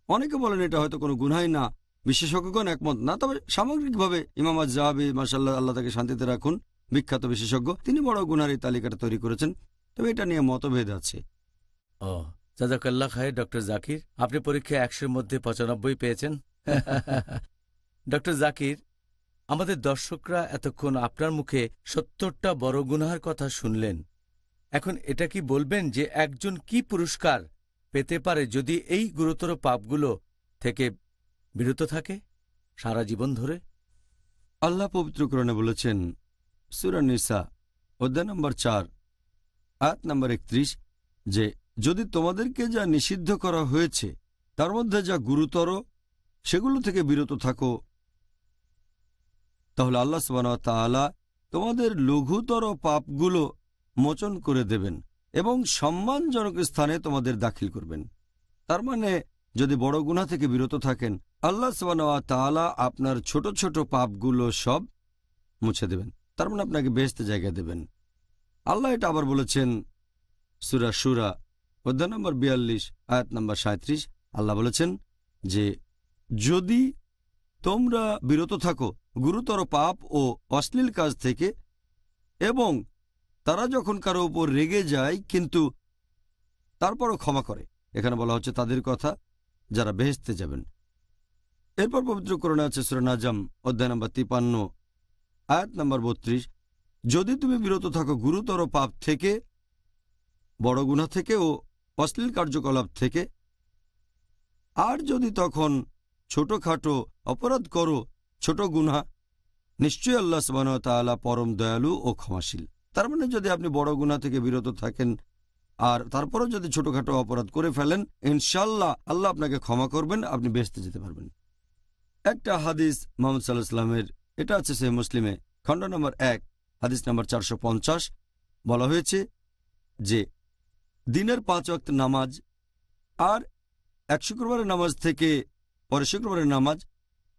অনেকে বলেন এটা হয়তো কোনো গুনাহই না, বিশেষজ্ঞগণ একমত না। তবে সামগ্রিকভাবে ইমাম আয-যাহাবী, মাশাআল্লাহ, আল্লাহ তাকে শান্তিতে রাখুন, বিখ্যাত বিশেষজ্ঞ, তিনি বড় গুনাহর এই তালিকাটা তৈরি করেছেন। তবে এটা নিয়ে মতভেদ আছে। ও জাযাকাল্লাহ খায়র ডক্টর জাকির, আপনি পরীক্ষায় 100-এর মধ্যে 95 পেয়েছেন। ডক্টর জাকির, আমাদের দর্শকরা এতক্ষণ আপনার মুখে 70টা বড় গুনাহের কথা শুনলেন। এখন এটা কি বলবেন যে একজন কি পুরস্কার পেতে পারে যদি এই গুরুতর পাপগুলো থেকে বিরত থাকে সারা জীবন ধরে? আল্লাহ পবিত্র কোরআনে বলেছেন, সূরা নিসা অধ্যায় নম্বর 4 আয়াত নম্বর 31, যে যদি তোমাদেরকে যা নিষিদ্ধ করা হয়েছে তার মধ্যে যা গুরুতর সেগুলো থেকে বিরত থাকো, তাহলে আল্লাহ সুবহানাহু ওয়া তাআলা তোমাদের লঘুতর পাপগুলো মোচন করে দেবেন এবং সম্মানজনক স্থানে তোমাদের দাখিল করবেন। তার মানে যদি বড় গুনাহ থেকে বিরত থাকেন, আল্লাহ সুবহানাহু ওয়া তাআলা আপনার ছোট ছোট পাপগুলো সব মুছে দেবেন। তার মানে আপনাকে বেহেশতে জায়গা দেবেন। আল্লাহ এটা আবার বলেছেন সূরা শুরা অধ্যায় নম্বর 42 আয়াত নম্বর 37। আল্লাহ বলেছেন যে যদি তোমরা বিরত থাকো গুরুতর পাপ ও অশ্লীল কাজ থেকে, এবং তারা যখন কারো উপর রেগে যায় কিন্তু তারপরও ক্ষমা করে, এখানে বলা হচ্ছে তাদের কথা যারা বেহেশতে যাবেন। এরপর পবিত্র কোরআনে আছে সূরা নাজম অধ্যায় নম্বর 53 আয়াত নম্বর 32, যদি তুমি বিরত থাকো গুরুতর পাপ থেকে, বড় গুনাহ থেকে ও অশ্লীল কার্যকলাপ থেকে, আর যদি তখন ছোটখাটো অপরাধ করো, ছোট গুনাহ, নিশ্চয়ই আল্লাহ সুবহানাহু ওয়া তাআলা পরম দয়ালু ও ক্ষমাশীল। তার মানে যদি আপনি বড় গুনাহ থেকে বিরত থাকেন আর তারপরও যদি ছোটখাটো অপরাধ করে ফেলেন, ইনশাআল্লাহ আল্লাহ আপনাকে ক্ষমা করবেন, আপনি বেহেশতে যেতে পারবেন। একটা হাদিস মুহাম্মদ সাল্লাল্লাহু আলাইহি ওয়াসাল্লামের, এটা আছে সহিহ মুসলিমে খণ্ড নম্বর 1 হাদিস নম্বর 450, বলা হয়েছে যে দিনের 5 ওয়াক্ত নামাজ আর এক শুক্রবারের নামাজ থেকে পরের শুক্রবারের নামাজ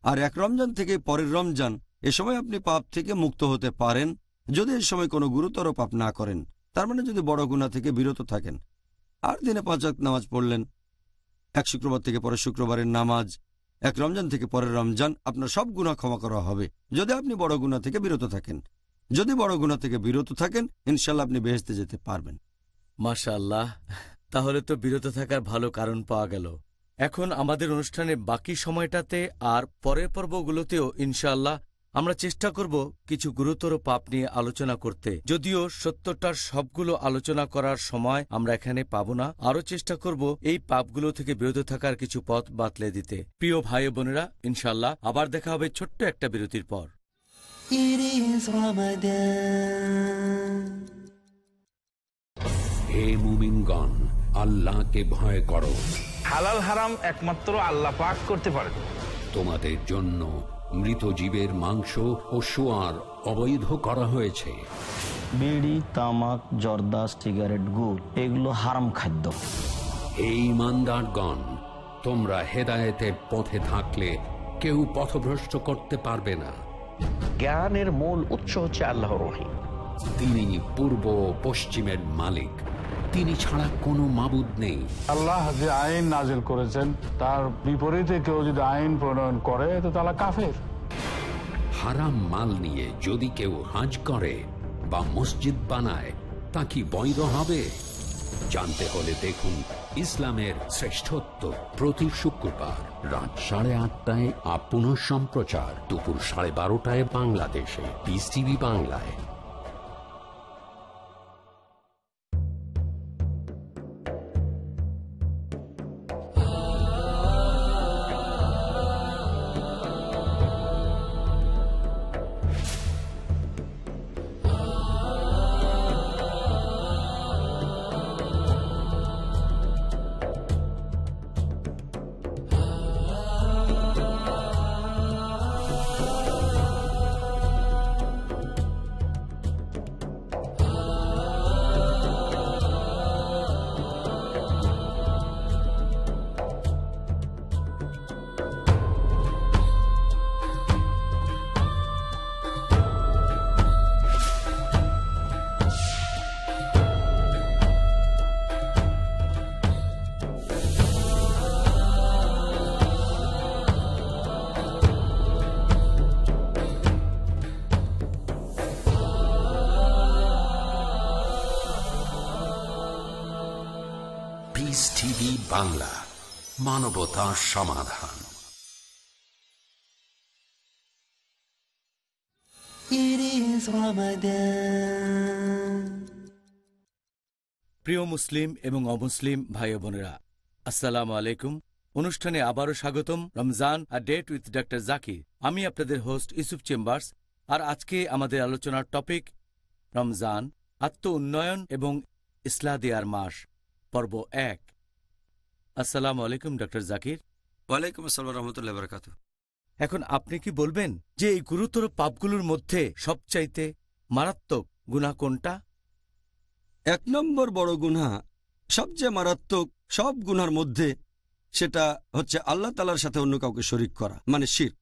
আর এক রমজান থেকে পরের রমজান, এ সময় আপনি পাপ থেকে মুক্ত হতে পারেন যদি এই সময় কোনো গুরুতর পাপ না করেন। তার মানে যদি বড় গুনাহ থেকে বিরত থাকেন আর দিনে 5 ওয়াক্ত নামাজ পড়লেন, এক শুক্রবার থেকে পরের শুক্রবারের নামাজ, এক রমজান থেকে পরের রমজান, আপনার সব গুনাহ ক্ষমা করা হবে যদি আপনি বড় গুনাহ থেকে বিরত থাকেন। যদি বড় গুনাহ থেকে বিরত থাকেন, ইনশাআল্লাহ আপনি বেহেশতে যেতে পারবেন। মাশাআল্লাহ, তাহলে তো বিরত থাকার ভালো কারণ পাওয়া গেল। এখন আমাদের অনুষ্ঠানের বাকি সময়টাতে আর পরের পর্বগুলোতেও ইনশাআল্লাহ আমরা চেষ্টা করব কিছু গুরুতর পাপ নিয়ে আলোচনা করতে। যদিও 70টার সবগুলো আলোচনা করার সময় আমরা এখানে পাব না, আরও চেষ্টা করব এই পাপগুলো থেকে বিরত থাকার কিছু পথ বাতলে দিতে। প্রিয় ভাই বোনেরা, ইনশাআল্লাহ আবার দেখা হবে ছোট্ট একটা বিরতির পর। It is Ramadan. হে মুমিনগণ, আল্লাহকে ভয় করো। হালাল হারাম একমাত্র আল্লাহ পাক করতে পারেন। তোমাদের জন্য মৃত জীবের মাংস ও সোয়ার অবৈধ করা হয়েছে। বিড়ি, তামাক, জর্দা, সিগারেট, গুড় এগুলো হারাম খাদ্য। হে ঈমানদারগণ, তোমরা হেদায়েতের পথে থাকলে কেউ পথভ্রষ্ট করতে পারবে না। জ্ঞানের মূল উৎস হচ্ছে আল্লাহর ওহী। তিনি পূর্ব পশ্চিমের মালিক, তিনি ছাড়া কোনো মাবুদ নেই। আল্লাহ যে আইন নাজিল করেছেন তার বিপরীতে কেউ যদি আইন প্রণয়ন করে তো তারা কাফের। হারাম মাল নিয়ে যদি কেউ হাজ করে বা মসজিদ বানায়, তা কি বৈধ হবে? জানতে হলে দেখুন ইসলামের শ্রেষ্ঠত্ব প্রতি শুক্রবার রাত 8:30টায়, পুনঃ সম্প্রচার দুপুর 12:30টায় বাংলাদেশে পিস টিভি বাংলায়। বাংলা, মানবতা সমাধান। It is Ramadan. প্রিয় মুসলিম এবং অমুসলিম ভাই বোনেরা, আসসালামু আলাইকুম। অনুষ্ঠানে আবারও স্বাগতম। Ramzan a date with doctor Zakir. আমি আপনাদের হোস্ট ইউসুফ চেম্বার্স। আর আজকে আমাদের আলোচনার টপিক রমজান, আত্ম উন্নয়ন এবং ইসলাহ দেয়ার মাস, পর্ব 1। আসসালামু আলাইকুম ডক্টর জাকির। ওয়ালাইকুম আসসালাম রহমতুল্লাহ বরকাত। এখন আপনি কি বলবেন যে এই গুরুতর পাপগুলোর মধ্যে সবচাইতে মারাত্মক গুনাহ কোনটা? 1 নম্বর বড় গুনাহ, সবচেয়ে মারাত্মক সব গুনার মধ্যে, সেটা হচ্ছে আল্লাহ তাআলার সাথে অন্য কাউকে শরীক করা, মানে শিরক।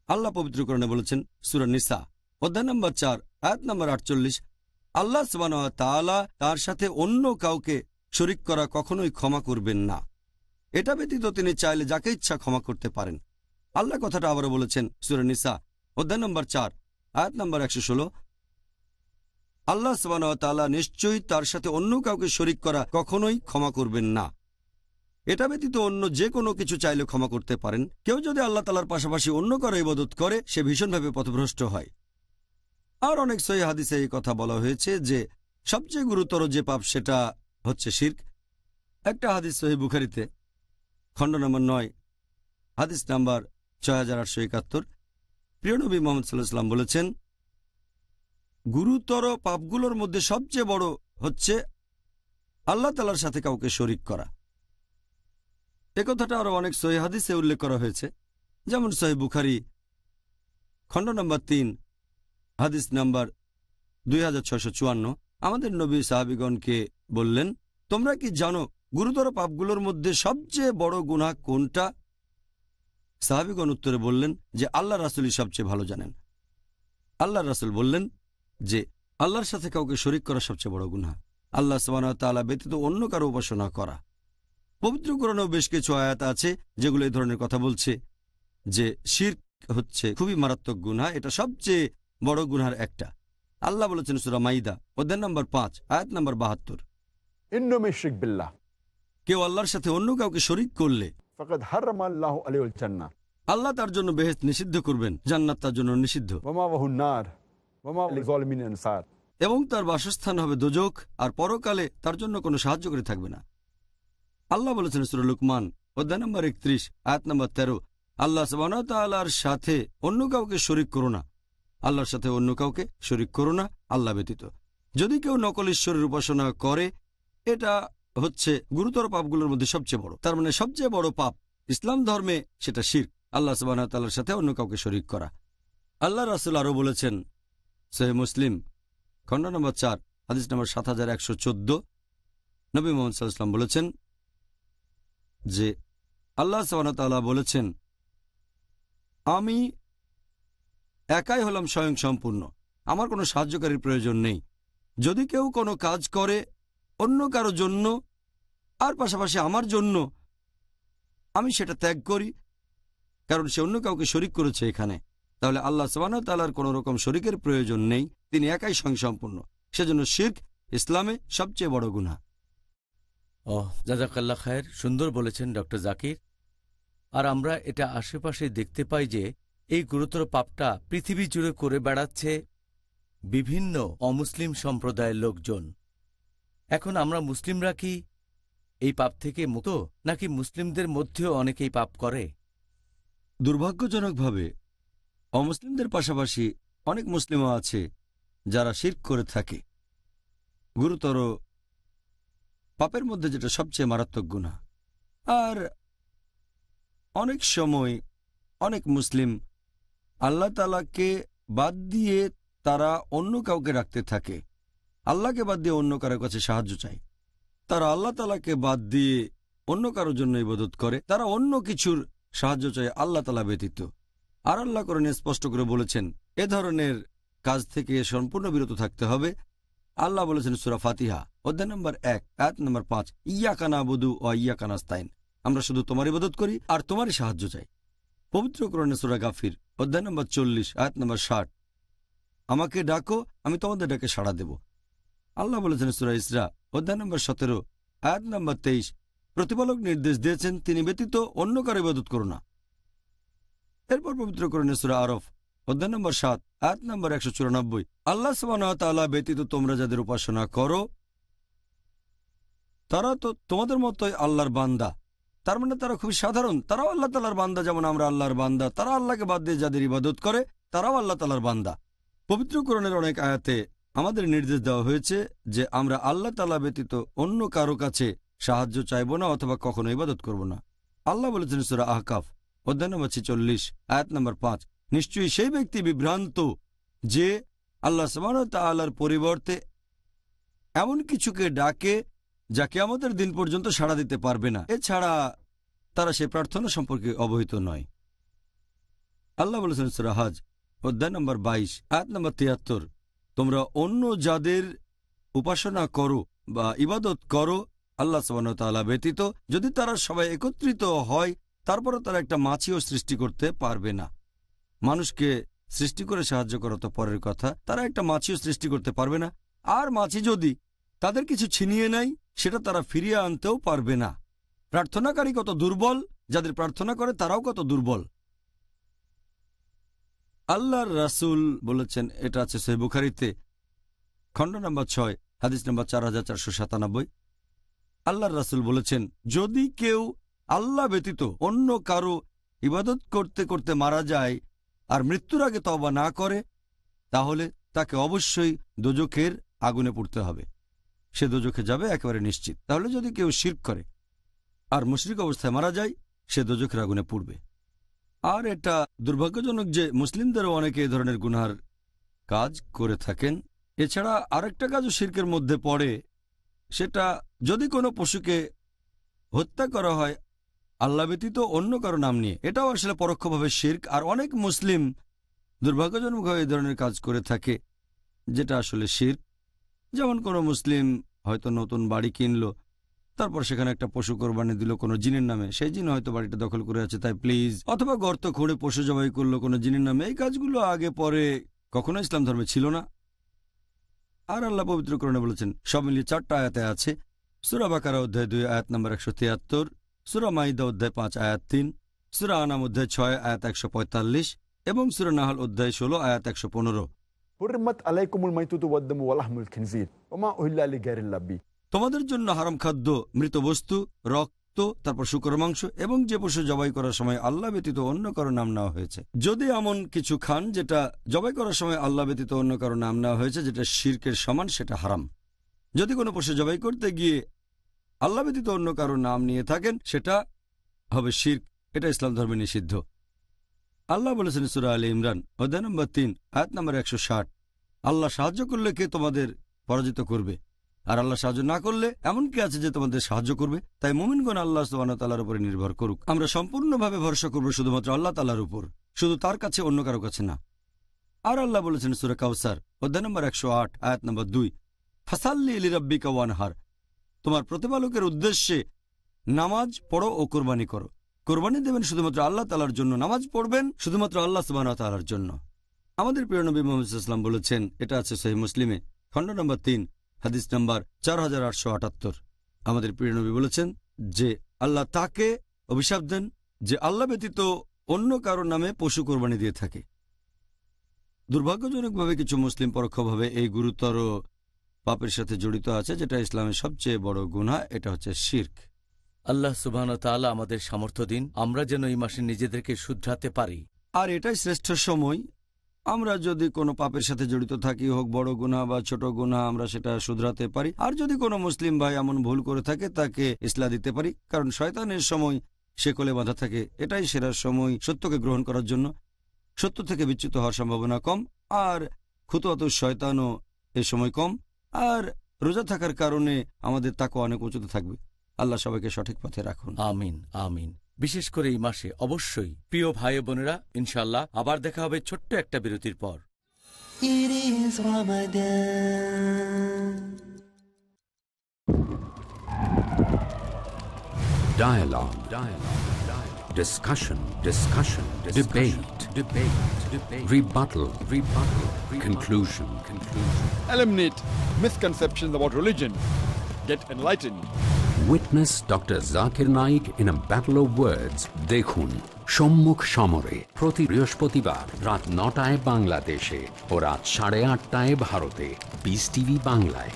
আল্লাহ পবিত্র কোরআনে বলেছেন সূরা নিসা অধ্যায় নম্বর 4 আয়াত নম্বর 48, আল্লাহ সুবহানাহু ওয়া তাআলা তার সাথে অন্য কাউকে শরীক করা কখনোই ক্ষমা করবেন না। এটা ব্যতীত তিনি চাইলে যাকে ইচ্ছা ক্ষমা করতে পারেন। আল্লাহ কথাটা আবারও বলেছেন সূরা নিসা অধ্যায় নম্বর 4 আয়াত নম্বর 116, আল্লাহ সুবহানাহু ওয়া তাআলা নিশ্চয়ই তার সাথে অন্য কাউকে শরীক করা কখনোই ক্ষমা করবেন না। এটা ব্যতীত অন্য যে কোনো কিছু চাইলে ক্ষমা করতে পারেন। কেউ যদি আল্লাহ তাআলার পাশাপাশি অন্য কারো ইবাদত করে, সে ভীষণভাবে পথভ্রষ্ট হয়। আর অনেক সহিহ হাদিসে এই কথা বলা হয়েছে যে সবচেয়ে গুরুতর যে পাপ সেটা হচ্ছে শিরক। একটা হাদিস সহিহ বুখারীতে খণ্ড নম্বর 9 হাদিস নাম্বার 6871, প্রিয় নবী মুহাম্মদ সাল্লাল্লাহু আলাইহি ওয়াসাল্লাম বলেছেন, গুরুতর পাপগুলোর মধ্যে সবচেয়ে বড় হচ্ছে আল্লাহ তাআলার সাথে কাউকে শরীক করা। একথাটা আরো অনেক সহিহ হাদিসে উল্লেখ করা হয়েছে, যেমন সহিহ বুখারী খণ্ড নম্বর 3 হাদিস নাম্বার 2654। আমাদের নবী সাহাবীগণকে বললেন, তোমরা কি জানো গুরুতর পাপগুলোর মধ্যে সবচেয়ে বড় গুনাহ কোনটা? সাহাবীগণ উত্তরে বললেন যে আল্লাহ রাসূলই সবচেয়ে ভালো জানেন। আল্লাহ রাসূল বললেন যে আল্লাহর সাথে কাউকে শরীক করা সবচেয়ে বড় গুনাহ, আল্লাহ সুবহানাহু ওয়া তাআলা ব্যতীত অন্য কারো উপাসনা করা। পবিত্র কোরআনেও বেশ কিছু আয়াত আছে যেগুলো এই ধরনের কথা বলছে যে শিরক হচ্ছে খুবই মারাত্মক গুনাহ, এটা সবচেয়ে বড় গুনাহের একটা। আল্লাহ বলেছেন সূরা মাইদা অধ্যায় নম্বর 5 আয়াত নম্বর 72, ইন্নাম শিরক বিল্লাহ, কেউ আল্লাহর সাথে অন্য কাউকে শরীক করলে ফাকাদ হারামাল্লাহু আলাইহিল জান্নাহ, আল্লাহ তার জন্য বেহেশত নিষিদ্ধ করবেন, জান্নাত তার জন্য নিষিদ্ধ, ওয়া মাওয়াহুন নার ওয়া মা লিযালিমিন আনসার, এবং তার বাসস্থান হবে দোজখ, আর পরকালে তার জন্য কোনো সাহায্যকারী থাকবে না। আল্লাহ বলেছেন সূরা লুকমান অধ্যায় নম্বর 31 আয়াত নম্বর 13, আল্লাহ সুবহানাহু ওয়া তাআলার সাথে অন্য কাউকে শরীক করো না, আল্লাহর সাথে অন্য কাউকে শরীক করো না আল্লাহ ব্যতীত। যদি কেউ নকল ঈশ্বরের উপাসনা করে, এটা হচ্ছে গুরুতর পাপগুলোর মধ্যে সবচেয়ে বড়। তার মানে সবচেয়ে বড় পাপ ইসলাম ধর্মে সেটা শিরক, আল্লাহ সুবহানাহু ওয়া তাআলার সাথে অন্য কাউকে শরীক করা। আল্লাহ রাসূল আরো বলেছেন সহিহ মুসলিম খণ্ড নম্বর 4 হাদিস নম্বর 7114, নবী মুহাম্মদ সাল্লাল্লাহু আলাইহি ওয়াসাল্লাম বলেছেন যে আল্লাহ সুবহানাহু ওয়া তাআলা বলেছেন, আমি একাই হলাম স্বয়ং সম্পূর্ণ, আমার কোনো সাহায্যকারীর প্রয়োজন নেই। যদি কেউ কোনো কাজ করে অন্য কারো জন্য আর পাশাপাশি আমার জন্য, আমি সেটা ত্যাগ করি, কারণ সে অন্য কাউকে শরীক করেছে এখানে। তাহলে আল্লাহ সুবহানাহু ওয়া তাআলার কোনো রকম শরীকের প্রয়োজন নেই, তিনি একাই স্বয়ংসম্পূর্ণ। সেজন্য শিরক ইসলামে সবচেয়ে বড় গুনাহ। জাযাকাল্লাহ খায়ের, সুন্দর বলেছেন ডক্টর জাকির। আর আমরা এটা আশেপাশে দেখতে পাই যে এই গুরুতর পাপটা পৃথিবী জুড়ে করে বেড়াচ্ছে বিভিন্ন অমুসলিম সম্প্রদায়ের লোকজন। এখন আমরা মুসলিমরা কি এই পাপ থেকে মুক্ত, নাকি মুসলিমদের মধ্যেও অনেকেই পাপ করে? দুর্ভাগ্যজনকভাবে অমুসলিমদের পাশাপাশি অনেক মুসলিমও আছে যারা শিরক করে থাকে। গুরুতর পাপের মধ্যে যেটা সবচেয়ে মারাত্মক গুনাহ। আর অনেক সময় অনেক মুসলিম আল্লাহ তাআলাকে বাদ দিয়ে তারা অন্য কাউকে রাখতে থাকে, আল্লাহকে বাদ দিয়ে অন্য কারো কাছে সাহায্য চায়। তারা আল্লাহ তাআলাকে বাদ দিয়ে অন্য কারোর জন্য ইবাদত করে, তারা অন্য কিছুর সাহায্য চায় আল্লাহ তাআলা ব্যতীত। আর আল্লাহ কোরআনে স্পষ্ট করে বলেছেন এ ধরনের কাজ থেকে সম্পূর্ণ বিরত থাকতে হবে। আল্লাহ বলেছেন সূরা ফাতিহা অধ্যায় নম্বর 1 আয়াত নম্বর 5, ইয়াকা নাবুদু ওয়া ইয়াকা নাস্তাইন, আমরা শুধু তোমার ইবাদত করি আর তোমারই সাহায্য চাই। পবিত্র কোরআনে সূরা গাফির অধ্যায় নম্বর 40 আয়াত নম্বর 60, আমাকে ডাকো আমি তোমাদের ডাকে সাড়া দেব। আল্লাহ বলেছেন সূরা ইসরা অধ্যায় নম্বর 17 আয়াত নম্বর 23, প্রতিপালক নির্দেশ দিয়েছেন তিনি ব্যতীত অন্য কারো ইবাদত করো না। এরপর পবিত্র কোরআনে সূরা আরফ অধ্যায় নম্বর 7 আয়াত নম্বর 194, আল্লাহ সুবহানাহু ওয়া তাআলা ব্যতীত তোমরা যাদের উপাসনা করো তারা তো তোমাদের মতোই আল্লাহর বান্দা। তার মানে তারা খুব সাধারণ, তারাও আল্লাহ তাআলার বান্দা যেমন আমরা আল্লাহর বান্দা। তারা আল্লাহকে বাদ দিয়ে যাদের ইবাদত করে তারাও আল্লাহ তাআলার বান্দা। পবিত্র কোরআনের অনেক আয়াতে আমাদের নির্দেশ দেওয়া হয়েছে যে আমরা আল্লাহ তাআলা ব্যতীত অন্য কারো কাছে সাহায্য চাইব না অথবা কখনো ইবাদত করব না। আল্লাহ বলেছেন সূরা আহকাফ অধ্যায় নম্বর 46 আয়াত নম্বর 5, নিশ্চয়ই সেই ব্যক্তি বিভ্রান্ত যে আল্লাহ সুবহানাহু ওয়া তাআলার পরিবর্তে এমন কিছুকে ডাকে যা কিয়ামতের দিন পর্যন্ত সাড়া দিতে পারবে না, এছাড়া তারা সেই প্রার্থনা সম্পর্কে অবহিত নয়। আল্লাহ বলেছেন সূরা হজ অধ্যায় নম্বর 22 আয়াত নম্বর 73, তোমরা অন্য যাদের উপাসনা করো বা ইবাদত করো আল্লাহ সুবহানাহু ওয়া তাআলা ব্যতীত, যদি তারা সবাই একত্রিত হয় তারপরও তারা একটা মাছিও সৃষ্টি করতে পারবে না। মানুষকে সৃষ্টি করে সাহায্য করা তো পরের কথা, তারা একটা মাছিও সৃষ্টি করতে পারবে না। আর মাছি যদি তাদের কিছু ছিনিয়ে নেয় সেটা তারা ফিরিয়ে আনতেও পারবে না। প্রার্থনাকারী কত দুর্বল, যাদের প্রার্থনা করে তারাও কত দুর্বল। আল্লাহর রাসূল বলেছেন, এটা আছে সহিহ বুখারীতে খণ্ড নম্বর 6 হাদিস নম্বর 4497, আল্লাহর রাসূল বলেছেন, যদি কেউ আল্লাহ ব্যতীত অন্য কারো ইবাদত করতে করতে মারা যায় আর মৃত্যুর আগে তওবা না করে তাহলে তাকে অবশ্যই দোজখের আগুনে পুড়তে হবে, সে দোজখে যাবে একেবারে নিশ্চিত। তাহলে যদি কেউ শিরক করে আর মুশরিক অবস্থায় মারা যায় সে দোজখের আগুনে পুড়বে। আর এটা দুর্ভাগ্যজনক যে মুসলিমদেরও অনেকে এ ধরনের গুনার কাজ করে থাকেন। এছাড়া আরেকটা কাজও শিরকের মধ্যে পড়ে, সেটা যদি কোনো পশুকে হত্যা করা হয় আল্লাহ ব্যতীত অন্য কারো নাম নিয়ে, এটাও আসলে পরোক্ষভাবে শিরক। আর অনেক মুসলিম দুর্ভাগ্যজনকভাবে এই ধরনের কাজ করে থাকে যেটা আসলে শিরক। যেমন কোনো মুসলিম হয়তো নতুন বাড়ি কিনলো, তারপর সেখানে একটা পশু কোরবানি দিল কোনো জিনের নামে, সেই জিন হয়তো বাড়িটা দখল করে আছে তাই প্লিজ, অথবা গর্ত খুঁড়ে পশু জবাই করলো কোনো জিনের নামে। এই কাজগুলো আগে পরে কখনো ইসলাম ধর্মে ছিল না। আর আল্লাহ পবিত্র কোরআনে বলেছেন, সব মিলিয়ে 4টা আয়াতে আছে। সূরা বাকারা অধ্যায় 2 আয়াত নম্বর 173, সূরা মাইদা অধ্যায় 5 আয়াত 3, সূরা আনাম অধ্যায় 6 আয়াত 145 এবং সূরা নাহল অধ্যায় 16 আয়াত 115। হুররিমাত আলাইকুমুল মাইতুতু ওয়াদ-দামু ওয়া লাহমুল খিনজির ওয়া মা উহিল্লা লিগাইরিল্লাহ বি, তোমাদের জন্য হারাম খাদ্য, মৃত বস্তু, রক্ত, তারপর শূকর মাংস এবং যে পশু জবাই করার সময় আল্লাহ ব্যতীত অন্য কারো নাম নেওয়া হয়েছে। যদি এমন কিছু খান যেটা জবাই করার সময় আল্লাহ ব্যতীত অন্য কারো নাম নেওয়া হয়েছে, যেটা শিরকের সমান, সেটা হারাম। যদি কোনো পশু জবাই করতে গিয়ে আল্লাহ ব্যতীত অন্য কারো নাম নিয়ে থাকেন সেটা হবে শিরক, এটা ইসলাম ধর্মে নিষিদ্ধ। আল্লাহ বলেছেন সূরা আলে ইমরান অধ্যায় নম্বর 3 আয়াত নম্বর 160, আল্লাহ সাহায্য করলে কে তোমাদের পরাজিত করবে, আর আল্লাহ সাহায্য না করলে এমন কে আছে যে তোমাদের সাহায্য করবে। তাই মুমিনগণ আল্লাহ সুবহানাহু ওয়া তাআলার উপরে নির্ভর করুক। আমরা সম্পূর্ণভাবে ভরসা করব শুধুমাত্র আল্লাহ তাআলার উপর, শুধু তার কাছে, অন্য কারো কাছে না। আর আল্লাহ বলেছেন সূরা কাউসার অধ্যায় নম্বর 108 আয়াত নম্বর 2, ফাসাল্লি লিরাব্বিকা ওয়ানহার, তোমার প্রতিপালকের উদ্দেশ্যে নামাজ পড়ো ও কোরবানি করো। কোরবানি দেবেন শুধুমাত্র আল্লাহ তাআলার জন্য, নামাজ পড়বেন শুধুমাত্র আল্লাহ সুবহানাহু ওয়া তাআলার জন্য। আমাদের প্রিয় নবী মুহাম্মদ সাল্লাল্লাহু আলাইহি ওয়াসাল্লাম বলেছেন, এটা আছে সহিহ মুসলিমে খণ্ড নম্বর 3 হাদিস নম্বর 4878, আমাদের প্রিয় নবী বলেছেন যে আল্লাহ তাকে অভিশাপ দেন যে আল্লাহ ব্যতীত অন্য কারো নামে পশু কোরবানি দিয়ে থাকে। দুর্ভাগ্যজনকভাবে কিছু মুসলিম পরোক্ষভাবে এই গুরুতর পাপের সাথে জড়িত আছে, যেটা ইসলামের সবচেয়ে বড় গুনাহ, এটা হচ্ছে শিরক। আল্লাহ সুবহানাহু ওয়া তাআলা আমাদের সামর্থ্য দিন, আমরা যেন এই মাসে নিজেদেরকে শুধরাতে পারি। আর এটাই শ্রেষ্ঠ সময়, আমরা যদি কোনো পাপের সাথে জড়িত থাকি, হোক বড় গুনাহ বা ছোট গুনাহ, আমরা সেটা শুধরাতে পারি। আর যদি কোনো মুসলিম ভাই এমন ভুল করে থাকে তাকে ইসলাহ দিতে পারি, কারণ শয়তানের সময় সে কোলে বাঁধা থাকে। এটাই সেরা সময় সত্যকে গ্রহণ করার জন্য। সত্য থেকে বিচ্যুত হওয়ার সম্ভাবনা কম, আর খুতুয়াত শয়তানও এ সময় কম। আর রোজা থাকার কারণে আমাদের তাকওয়া অনেক উঁচুতে থাকবে। আল্লাহ সবাইকে সঠিক পথে রাখুন। আমিন আমিন। বিশেষ করে এই মাসে অবশ্যই প্রিয় ভাই বোনেরা, ইনশাআল্লাহ আবার দেখা হবে ছোট্ট একটা বিরতির পর। It is Ramadan. Dialogue. Discussion. Debate. Rebuttal. Conclusion. Eliminate misconceptions about religion. Get enlightened. Witness Dr. Zakir Naik in a battle of words. দেখুন সম্মুখ সমরে প্রতি বৃহস্পতিবার রাত 9টায় বাংলাদেশে ও রাত 8:30টায় ভারতে। পিস টিভি বাংলায়।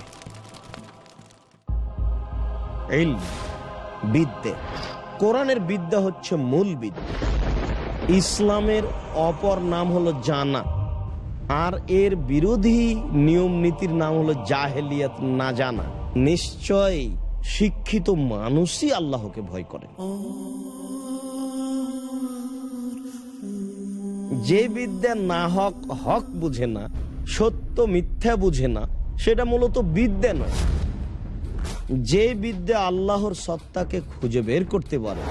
বিদ্যে, কোরআনের বিদ্যা হচ্ছে মূল বিদ্যা। ইসলামের অপর নাম হলো জানা, আর এর বিরোধী নিয়ম নীতির নাম হলো জাহেলিয়াত, না জানা। নিশ্চয়ই শিক্ষিত মানুষই আল্লাহকে ভয় করে। যে বিদ্যা না হক হক বুঝে না, সত্য মিথ্যা বুঝে না, সেটা মূলত বিদ্যা নয়। যে বিদ্যা আল্লাহর সত্তাকে খুঁজে বের করতে পারে,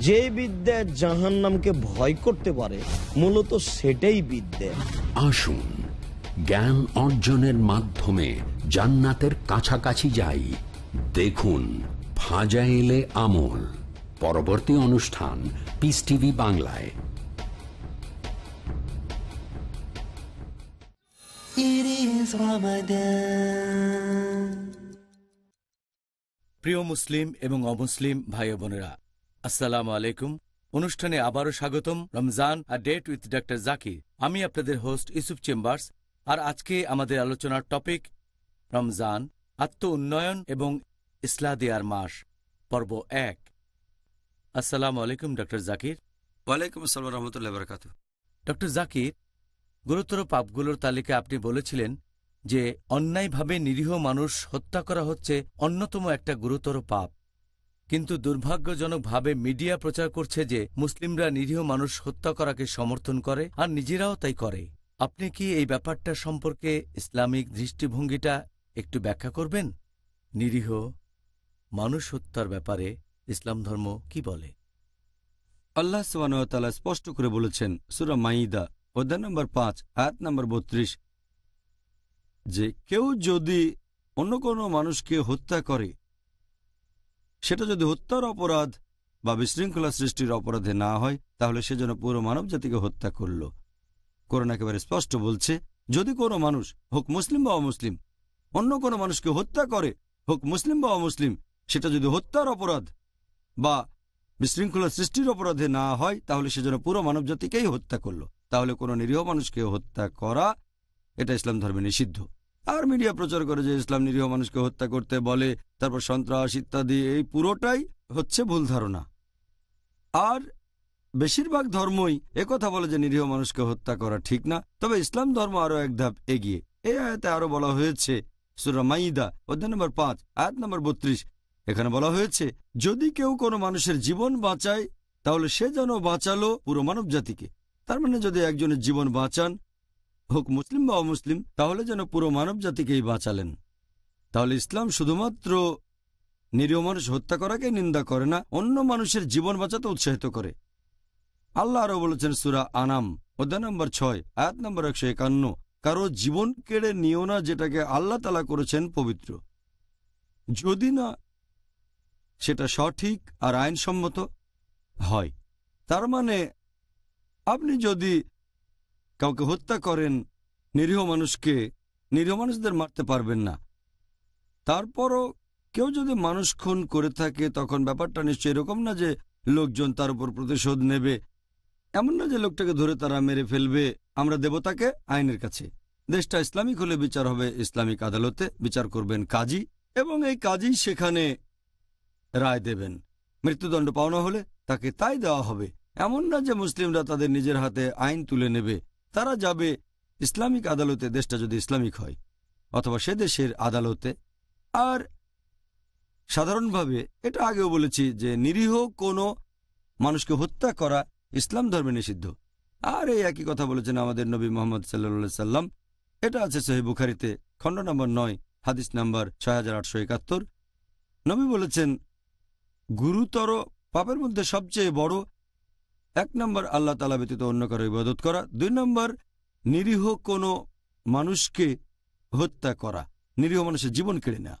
যে বিদ্যা জাহান্নামকে ভয় করতে পারে, মূলত সেটাই বিদ্যা। আসুন জ্ঞান অর্জনের মাধ্যমে জান্নাতের কাছাকাছি যাই। দেখুন ফাজাইলে আমল। পরবর্তী অনুষ্ঠান পিস টিভি বাংলায়। It is Ramadan. প্রিয় মুসলিম এবং অমুসলিম ভাই বোনেরা, আসসালামু আলাইকুম। অনুষ্ঠানে আবারও স্বাগতম। Ramzan a date with doctor Zakir. আমি আপনাদের হোস্ট ইউসুফ চেম্বার্স। আর আজকে আমাদের আলোচনার টপিক রমজান, আত্ম উন্নয়ন এবং ইসলাহ দেয়ার মাস, পর্ব 1। আসসালামু আলাইকুম ডক্টর জাকির। ওয়ালাইকুম আসসালাম রহমতুল্লাহ বারাকাতুহু। ডক্টর জাকির, গুরুতর পাপগুলোর তালিকা আপনি বলেছিলেন যে অন্যায়ভাবে নিরীহ মানুষ হত্যা করা হচ্ছে অন্যতম একটা গুরুতর পাপ। কিন্তু দুর্ভাগ্যজনকভাবে মিডিয়া প্রচার করছে যে মুসলিমরা নিরীহ মানুষ হত্যা করাকে সমর্থন করে, আর নিজেরাও তাই করে। আপনি কি এই ব্যাপারটা সম্পর্কে ইসলামিক দৃষ্টিভঙ্গিটা একটু ব্যাখ্যা করবেন? নিরীহ মানুষ হত্যার ব্যাপারে ইসলাম ধর্ম কি বলে? আল্লাহ সুবহানাহু ওয়া তাআলা স্পষ্ট করে বলেছেন সূরা মাইদা অধ্যায় নম্বর 5 আয়াত নম্বর 32 যে কেউ যদি অন্য কোনো মানুষকে হত্যা করে, সেটা যদি হত্যার অপরাধ বা বিশৃঙ্খলা সৃষ্টির অপরাধে না হয়, তাহলে সে যেন পুরো মানব জাতিকে হত্যা করল। কোরআন একেবারে স্পষ্ট বলছে, যদি কোনো মানুষ, হোক মুসলিম বা অমুসলিম, অন্য কোনো মানুষকে হত্যা করে, হোক মুসলিম বা অমুসলিম, সেটা যদি হত্যার অপরাধ বা বিশৃঙ্খলা সৃষ্টির অপরাধে না হয়, তাহলে সে যেন পুরো মানব জাতিকেই হত্যা করল। তাহলে কোনো নিরীহ মানুষকে হত্যা করা এটা ইসলাম ধর্মে নিষিদ্ধ। আর মিডিয়া প্রচার করে যে ইসলাম নিরীহ মানুষকে হত্যা করতে বলে, তারপর সন্ত্রাস ইত্যাদি, এই পুরোটাই হচ্ছে ভুল ধারণা। আর বেশিরভাগ ধর্মই একথা বলে যে নিরীহ মানুষকে হত্যা করা ঠিক না। তবে ইসলাম ধর্ম আরও এক ধাপ এগিয়ে। এই আয়াতে আরও বলা হয়েছে সূরা মাইদা অধ্যায় নম্বর 5 আয়াত নম্বর 32, এখানে বলা হয়েছে যদি কেউ কোনো মানুষের জীবন বাঁচায়, তাহলে সে যেন বাঁচালো পুরো মানব জাতিকে। তার মানে যদি একজনের জীবন বাঁচান, হোক মুসলিম বা অমুসলিম, তাহলে যেন পুরো মানব জাতিকেই বাঁচালেন। তাহলে ইসলাম শুধুমাত্র নিরীহ মানুষ হত্যা করাকে নিন্দা করে না, অন্য মানুষের জীবন বাঁচাতে উৎসাহিত করে। আল্লাহ আরও বলেছেন সূরা আনাম অধ্যায় নম্বর 6 আয়াত নম্বর 151, কারো জীবন কেড়ে নিও না যেটাকে আল্লাহ তাআলা করেছেন পবিত্র, যদি না সেটা সঠিক আর আইনসম্মত হয়। তার মানে আপনি যদি কাউকে হত্যা করেন, নিরীহ মানুষকে, নিরীহ মানুষদের মারতে পারবেন না। তারপরও কেউ যদি মানুষ খুন করে থাকে, তখন ব্যাপারটা নিশ্চয়ই এরকম না যে লোকজন তার উপর প্রতিশোধ নেবে। এমন না যে লোকটাকে ধরে তারা মেরে ফেলবে, আমরা দেব তাকে আইনের কাছে। দেশটা ইসলামিক হলে বিচার হবে ইসলামিক আদালতে, বিচার করবেন কাজী, এবং এই কাজী সেখানে রায় দেবেন। মৃত্যুদণ্ড পাওনা হলে তাকে তাই দেওয়া হবে। এমন না যে মুসলিমরা তাদের নিজের হাতে আইন তুলে নেবে, তারা যাবে ইসলামিক আদালতে, দেশটা যদি ইসলামিক হয়, অথবা সে দেশের আদালতে। আর সাধারণভাবে এটা আগেও বলেছি যে নিরীহ কোনো মানুষকে হত্যা করা ইসলাম ধর্মে নিষিদ্ধ। আর এই একই কথা বলেছেন আমাদের নবী মুহাম্মদ সাল্লাল্লাহু আলাইহি সাল্লাম। এটা আছে সহিহ বুখারীতে খণ্ড নম্বর 9 হাদিস নম্বর 6871। নবী বলেছেন, গুরুতর পাপের মধ্যে সবচেয়ে বড় 1 নম্বর আল্লাহ তাআলা ব্যতীত অন্য কারো ইবাদত করা, 2 নম্বর নিরীহ কোনো মানুষকে হত্যা করা, নিরীহ মানুষের জীবন কেড়ে নেওয়া।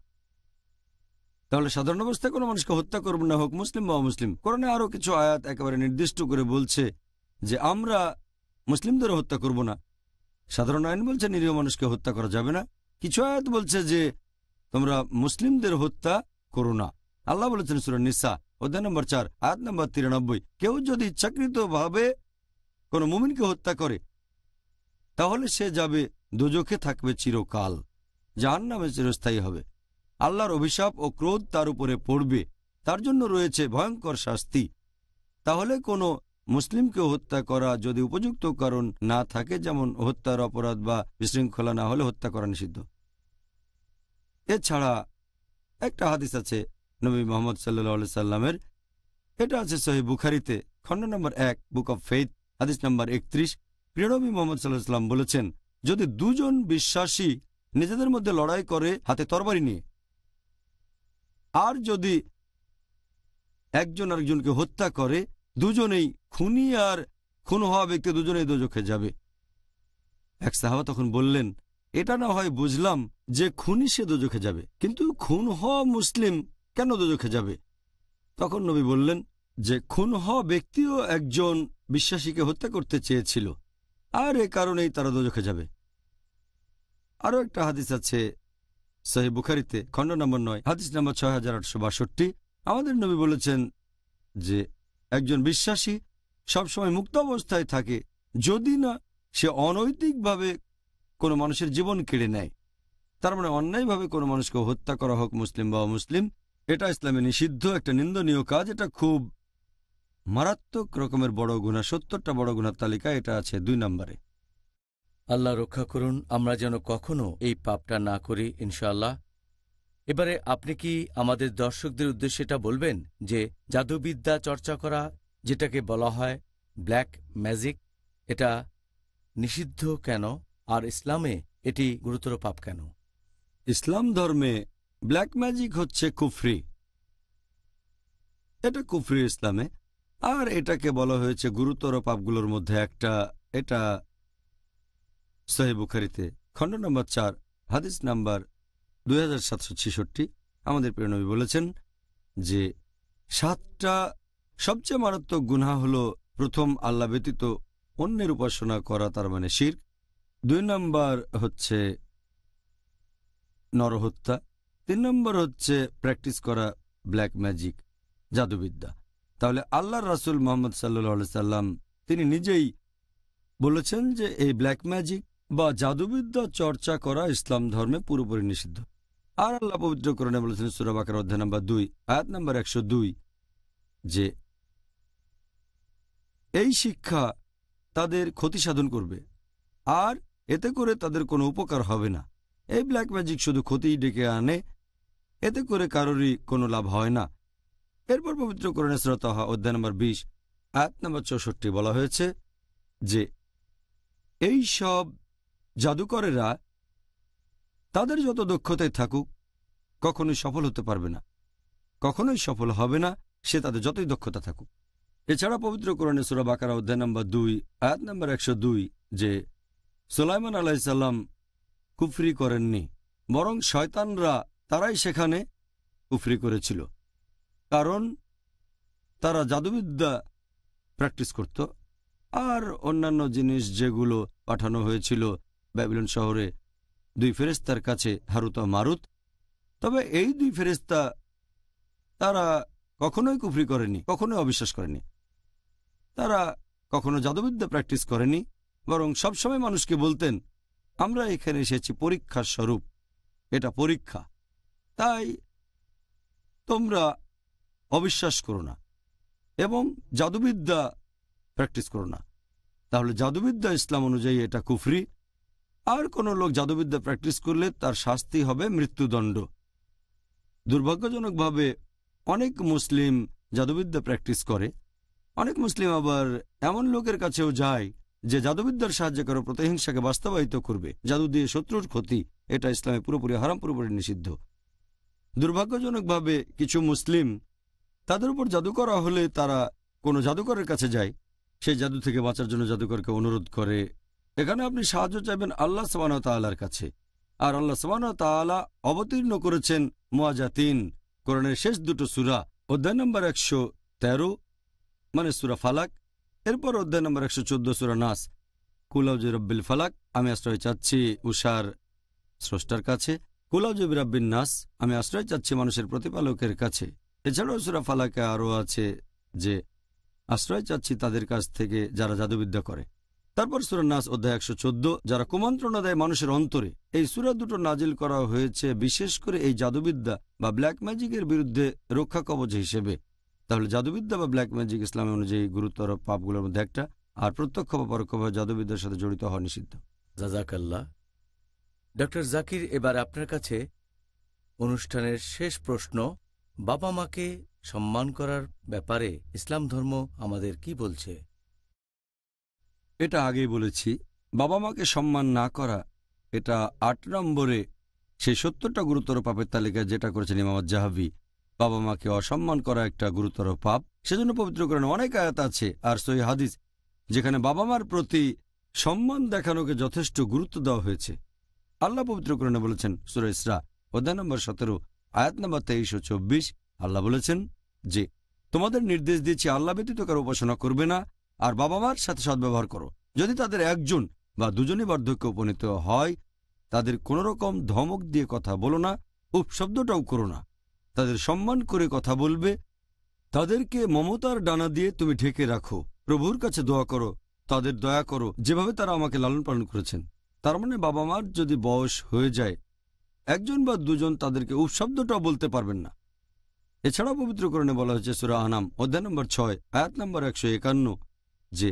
তাহলে সাধারণ অবস্থায় কোনো মানুষকে হত্যা করব না, হোক মুসলিম বা অমুসলিম। কোরআনে আরও কিছু আয়াত একেবারে নির্দিষ্ট করে বলছে যে আমরা মুসলিমদের হত্যা করব না। সাধারণ আইন বলছে নিরীহ মানুষকে হত্যা করা যাবে না। কিছু আয়াত বলছে যে তোমরা মুসলিমদের হত্যা করো না। আল্লাহ বলেছেন সূরা নিসা অধ্যায় নম্বর 4 আয়াত নম্বর 93, কেউ যদি ইচ্ছাকৃতভাবে কোনো মুমিনকে হত্যা করে তাহলে সে যাবে দোজখে, থাকবে চিরকাল, জাহান্নামে চিরস্থায়ী হবে। আল্লাহর অভিশাপ ও ক্রোধ তার উপরে পড়বে, তার জন্য রয়েছে ভয়ঙ্কর শাস্তি। তাহলে কোনো মুসলিমকে হত্যা করা যদি উপযুক্ত কারণ না থাকে, যেমন হত্যার অপরাধ বা বিশৃঙ্খলা না হলে হত্যা করা নিষিদ্ধ। এছাড়া একটা হাদিস আছে নবী মুহাম্মদ সাল্লাল্লাহু আলাইহি সাল্লামের, এটা আছে সহিহ বুখারীতে খণ্ড নম্বর 1 বুক অব ফেইথ হাদিস নম্বর 31। প্রিয় নবী মুহাম্মদ সাল্লাল্লাহু আলাইহি সাল্লাম বলেছেন, যদি দুজন বিশ্বাসী নিজেদের মধ্যে লড়াই করে হাতে তরবারি নিয়ে, আর যদি একজন আরেকজনকে হত্যা করে, দুজনেই খুনি আর খুন হওয়া ব্যক্তি দুজনেই দোজখে যাবে। এক সাহাবা তখন বললেন, এটা না হয় বুঝলাম যে খুনি সে দোজখে যাবে, কিন্তু খুন হওয়া মুসলিম কেন দোজখে যাবে? তখন নবী বললেন যে খুন হওয়া ব্যক্তিও একজন বিশ্বাসীকে হত্যা করতে চেয়েছিল, আর এ কারণেই তারা দোজখে যাবে। আরও একটা হাদিস আছে সহিহ বুখারীতে খণ্ড নম্বর 9 হাদিস নম্বর 6862। আমাদের নবী বলেছেন যে একজন বিশ্বাসী সবসময় মুক্ত অবস্থায় থাকে যদি না সে অনৈতিকভাবে কোনো মানুষের জীবন কেড়ে নেয়। তার মানে অন্যায়ভাবে কোনো মানুষকে হত্যা করা হোক মুসলিম বা অমুসলিম, এটা ইসলামে নিষিদ্ধ, একটা নিন্দনীয় কাজ। এটা খুব মারাত্মক রকমের বড় গুনাহ, 70টা বড় গুনার তালিকা এটা আছে 2 নম্বরে। আল্লাহ রক্ষা করুন আমরা যেন কখনো এই পাপটা না করি ইনশাআল্লাহ। এবারে আপনি কি আমাদের দর্শকদের উদ্দেশ্যে এটা বলবেন যে জাদুবিদ্যা চর্চা করা, যেটাকে বলা হয় ব্ল্যাক ম্যাজিক, এটা নিষিদ্ধ কেন, আর ইসলামে এটি গুরুতর পাপ কেন? ইসলাম ধর্মে ব্ল্যাক ম্যাজিক হচ্ছে কুফরি, এটা কুফরি ইসলামে, আর এটাকে বলা হয়েছে গুরুতর পাপগুলোর মধ্যে একটা। এটা সহিহ বুখারীতে খণ্ড নম্বর 4 হাদিস নাম্বার 2766। আমাদের প্রিয় নবী বলেছেন যে 7টা সবচেয়ে মারাত্মক গুনাহ হলো, প্রথম আল্লাহ ব্যতীত অন্যের উপাসনা করা, তার মানে শিরক। 2 নম্বর হচ্ছে নরহত্যা। 3 নম্বর হচ্ছে প্র্যাকটিস করা ব্ল্যাক ম্যাজিক, জাদুবিদ্যা। তাহলে আল্লাহর রাসূল মুহাম্মদ সাল্লাল্লাহু আলাইহি সাল্লাম তিনি নিজেই বলেছেন যে এই ব্ল্যাক ম্যাজিক বা জাদুবিদ্যা চর্চা করা ইসলাম ধর্মে পুরোপুরি নিষিদ্ধ। আর আল্লাহ পবিত্র কোরআনে বলেছেন সূরা বাকারা অধ্যায় নম্বর 2 আয়াত নম্বর 102 যে এই শিক্ষা তাদের ক্ষতি সাধন করবে, আর এতে করে তাদের কোনো উপকার হবে না। এই ব্ল্যাক ম্যাজিক শুধু ক্ষতিই ডেকে আনে, এতে করে কারোরই কোনো লাভ হয় না। এরপর পবিত্র কোরআনে সূরা তাহা অধ্যায় নম্বর 20 আয়াত নম্বর 64 বলা হয়েছে যে এই সব জাদুকরেরা তাদের যত দক্ষতায় থাকুক কখনোই সফল হতে পারবে না, কখনোই সফল হবে না, সে তাদের যতই দক্ষতা থাকুক। এছাড়া পবিত্র কোরআনে সূরা বাকারা অধ্যায় নম্বর 2 আয়াত নম্বর 102 যে সুলাইমান আলাইহিস সালাম কুফরি করেননি, বরং শয়তানরা তারাই সেখানে কুফরি করেছিল, কারণ তারা জাদুবিদ্যা প্র্যাকটিস করত। আর অন্যান্য জিনিস যেগুলো পাঠানো হয়েছিল ব্যাবিলন শহরে 2 ফেরেশতার কাছে, হারুত ও মারুত, তবে এই 2 ফেরেশতা তারা কখনোই কুফরি করেনি, কখনোই অবিশ্বাস করেনি, তারা কখনো জাদুবিদ্যা প্র্যাকটিস করেনি, বরং সবসময় মানুষকে বলতেন আমরা এখানে এসেছি পরীক্ষার স্বরূপ, এটা পরীক্ষা, তাই তোমরা অবিশ্বাস করো না এবং জাদুবিদ্যা প্র্যাকটিস করো না। তাহলে জাদুবিদ্যা ইসলাম অনুযায়ী এটা কুফরি, আর কোনো লোক জাদুবিদ্যা প্র্যাকটিস করলে তার শাস্তি হবে মৃত্যুদণ্ড। দুর্ভাগ্যজনকভাবে অনেক মুসলিম জাদুবিদ্যা প্র্যাকটিস করে, অনেক মুসলিম আবার এমন লোকের কাছেও যায় যে জাদুবিদ্যার সাহায্যে কারো প্রতিহিংসাকে বাস্তবায়িত করবে, জাদু দিয়ে শত্রুর ক্ষতি, এটা ইসলামে পুরোপুরি হারাম, পুরোপুরি নিষিদ্ধ। দুর্ভাগ্যজনকভাবে কিছু মুসলিম তাদের উপর জাদু করা হলে তারা কোনো জাদুকরের কাছে যায়, সেই জাদু থেকে বাঁচার জন্য জাদুকরকে অনুরোধ করে। এখানে আপনি সাহায্য চাইবেন আল্লাহ সুবহানাহু ওয়া তাআলার কাছে, আর আল্লাহ সুবহানাহু ওয়া তাআলা অবতীর্ণ করেছেন মুআজ্জাতিন, কোরআনের শেষ 2টো সূরা, অধ্যায় নম্বর 113 মানে সূরা ফালাক, এরপর অধ্যায় নম্বর 114 সূরা নাস। কুল আউযু বিরাব্বিল ফালাক, আমি আশ্রয় চাচ্ছি উষার স্রষ্টার কাছে। কুল আউযু বিরাব্বিন নাস, আমি আশ্রয় চাচ্ছি মানুষের প্রতিপালকের কাছে। এছাড়াও সূরা ফালাকে আরও আছে যে আশ্রয় চাচ্ছি তাদের কাছ থেকে যারা জাদুবিদ্যা করে। তারপর সূরা নাস অধ্যায় 114, যারা কুমন্ত্রণা দেয় মানুষের অন্তরে। এই সূরা দুটো নাজিল করা হয়েছে বিশেষ করে এই জাদুবিদ্যা বা ব্ল্যাক ম্যাজিকের বিরুদ্ধে রক্ষা কবচ হিসেবে। তাহলে জাদুবিদ্যা বা ব্ল্যাক ম্যাজিক ইসলাম অনুযায়ী গুরুতর পাপগুলোর মধ্যে একটা, আর প্রত্যক্ষ বা পরোক্ষভাবে জাদুবিদ্যার সাথে জড়িত হওয়া নিষিদ্ধ। জাযাকাল্লাহ। ডক্টর জাকির, এবার আপনার কাছে অনুষ্ঠানের শেষ প্রশ্ন। বাবা মাকে সম্মান করার ব্যাপারে ইসলাম ধর্ম আমাদের কি বলছে? এটা আগেই বলেছি, বাবা মাকে সম্মান না করা এটা 8 নম্বরে সেই 70টা গুরুতর পাপের তালিকায় যেটা করেছেন ইমাম আয-যাহাবী। বাবা মাকে অসম্মান করা একটা গুরুতর পাপ। সেজন্য পবিত্র কোরআনে অনেক আয়াত আছে আর সহিহ হাদিস যেখানে বাবা মার প্রতি সম্মান দেখানোকে যথেষ্ট গুরুত্ব দেওয়া হয়েছে। আল্লাহ পবিত্র কোরআনে বলেছেন সূরা ইসরা অধ্যায় নম্বর 17 আয়াত নম্বর 23 ও 24, আল্লাহ বলেছেন যে তোমাদের নির্দেশ দিয়েছি আল্লাহ ব্যতীত কারো উপাসনা করবে না, আর বাবা মার সাথে সদ্ব্যবহার করো। যদি তাদের একজন বা দুজনই বার্ধক্যে উপনীত হয়, তাদের কোনোরকম ধমক দিয়ে কথা বলো না, উপশব্দটাও করো না। তাদের সম্মান করে কথা বলবে, তাদেরকে মমতার ডানা দিয়ে তুমি ঢেকে রাখো। প্রভুর কাছে দোয়া করো, তাদের দয়া করো যেভাবে তারা আমাকে লালন পালন করেছেন। তার মানে বাবা মার যদি বয়স হয়ে যায়, একজন বা দুজন তাদেরকে উপশব্দটাও বলতে পারবেন না। এছাড়াও পবিত্র কোরআনে বলা হয়েছে সূরা আনাম অধ্যায় নম্বর 6 আয়াত নম্বর 151 যে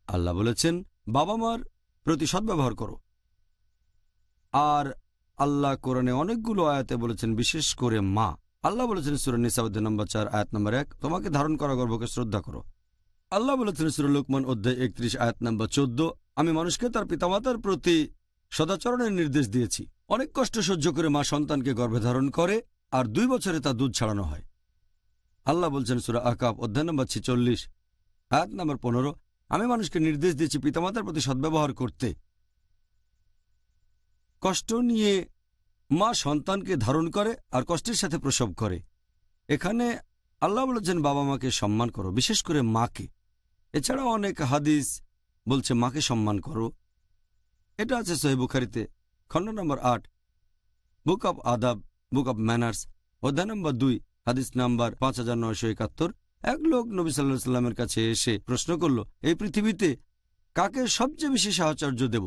আল্লাহ বলেছেন বাবা মার প্রতি সদ্ব্যবহার করো। আর আল্লাহ কোরআনে অনেকগুলো আয়াতে বলেছেন বিশেষ করে মা। আল্লাহ বলেছেন সূরা নিসা অধ্যায় নম্বর 4 আয়াত নম্বর 1 তোমাকে ধারণ করা গর্ভকে শ্রদ্ধা করো। আল্লাহ বলেছেন সূরা লুকমান অধ্যায় 31 আয়াত নম্বর 14 আমি মানুষকে তার পিতামাতার প্রতি সদাচরণের নির্দেশ দিয়েছি। অনেক কষ্ট সহ্য করে মা সন্তানকে গর্ভে ধারণ করে আর 2 বছরে তা দুধ ছাড়ানো হয়। আল্লাহ বলছেন সূরা আকাব অধ্যায় নম্বর 46 আয়াত নম্বর 15 আমি মানুষকে নির্দেশ দিয়েছি পিতামাতার প্রতি সদ্ব্যবহার করতে। কষ্ট নিয়ে মা সন্তানকে ধারণ করে আর কষ্টের সাথে প্রসব করে। এখানে আল্লাহ বলেছেন বাবা মাকে সম্মান করো, বিশেষ করে মাকে। এছাড়াও অনেক হাদিস বলছে মাকে সম্মান করো। এটা আছে সহিহ বুখারীতে খণ্ড নম্বর 8 বুক অব আদাব বুক অব ম্যানার্স অধ্যায় নম্বর 2 হাদিস নাম্বার 5971। এক লোক নবী সাল্লাল্লাহু আলাইহি সাল্লামের কাছে এসে প্রশ্ন করল, এই পৃথিবীতে কাকে সবচেয়ে বেশি সাহচর্য দেব?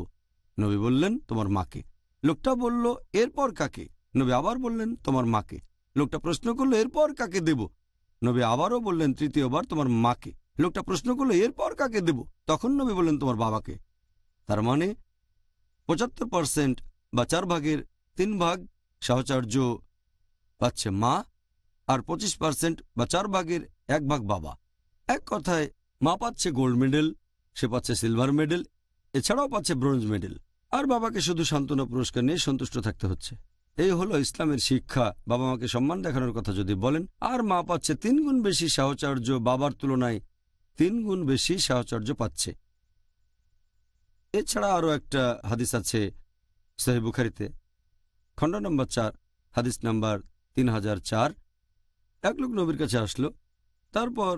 নবী বললেন তোমার মাকে। লোকটা বলল এরপর কাকে? নবী আবার বললেন তোমার মাকে। লোকটা প্রশ্ন করলো এরপর কাকে দেব? নবী আবারও বললেন তৃতীয়বার তোমার মাকে। লোকটা প্রশ্ন করলো এরপর কাকে দেব? তখন নবী বললেন তোমার বাবাকে। তার মানে 75% বা 4 ভাগের 3 ভাগ সাহচর্য পাচ্ছে মা, আর 25% বা 4 ভাগের 1 ভাগ বাবা। এক কথায় মা পাচ্ছে গোল্ড মেডেল, সে পাচ্ছে সিলভার মেডেল, এছাড়াও পাচ্ছে ব্রোঞ্জ মেডেল, আর বাবাকে শুধু সান্ত্বনা পুরস্কার নিয়ে সন্তুষ্ট থাকতে হচ্ছে। এই হলো ইসলামের শিক্ষা। বাবা মাকে সম্মান দেখানোর কথা যদি বলেন, আর মা পাচ্ছে 3 গুণ বেশি সাহচর্য, বাবার তুলনায় 3 গুণ বেশি সাহচর্য পাচ্ছে। এছাড়া আরও একটা হাদিস আছে সহিহ বুখারীতে খণ্ড নম্বর 4 হাদিস নাম্বার 3004। এক লোক নবীর কাছে আসলো, তারপর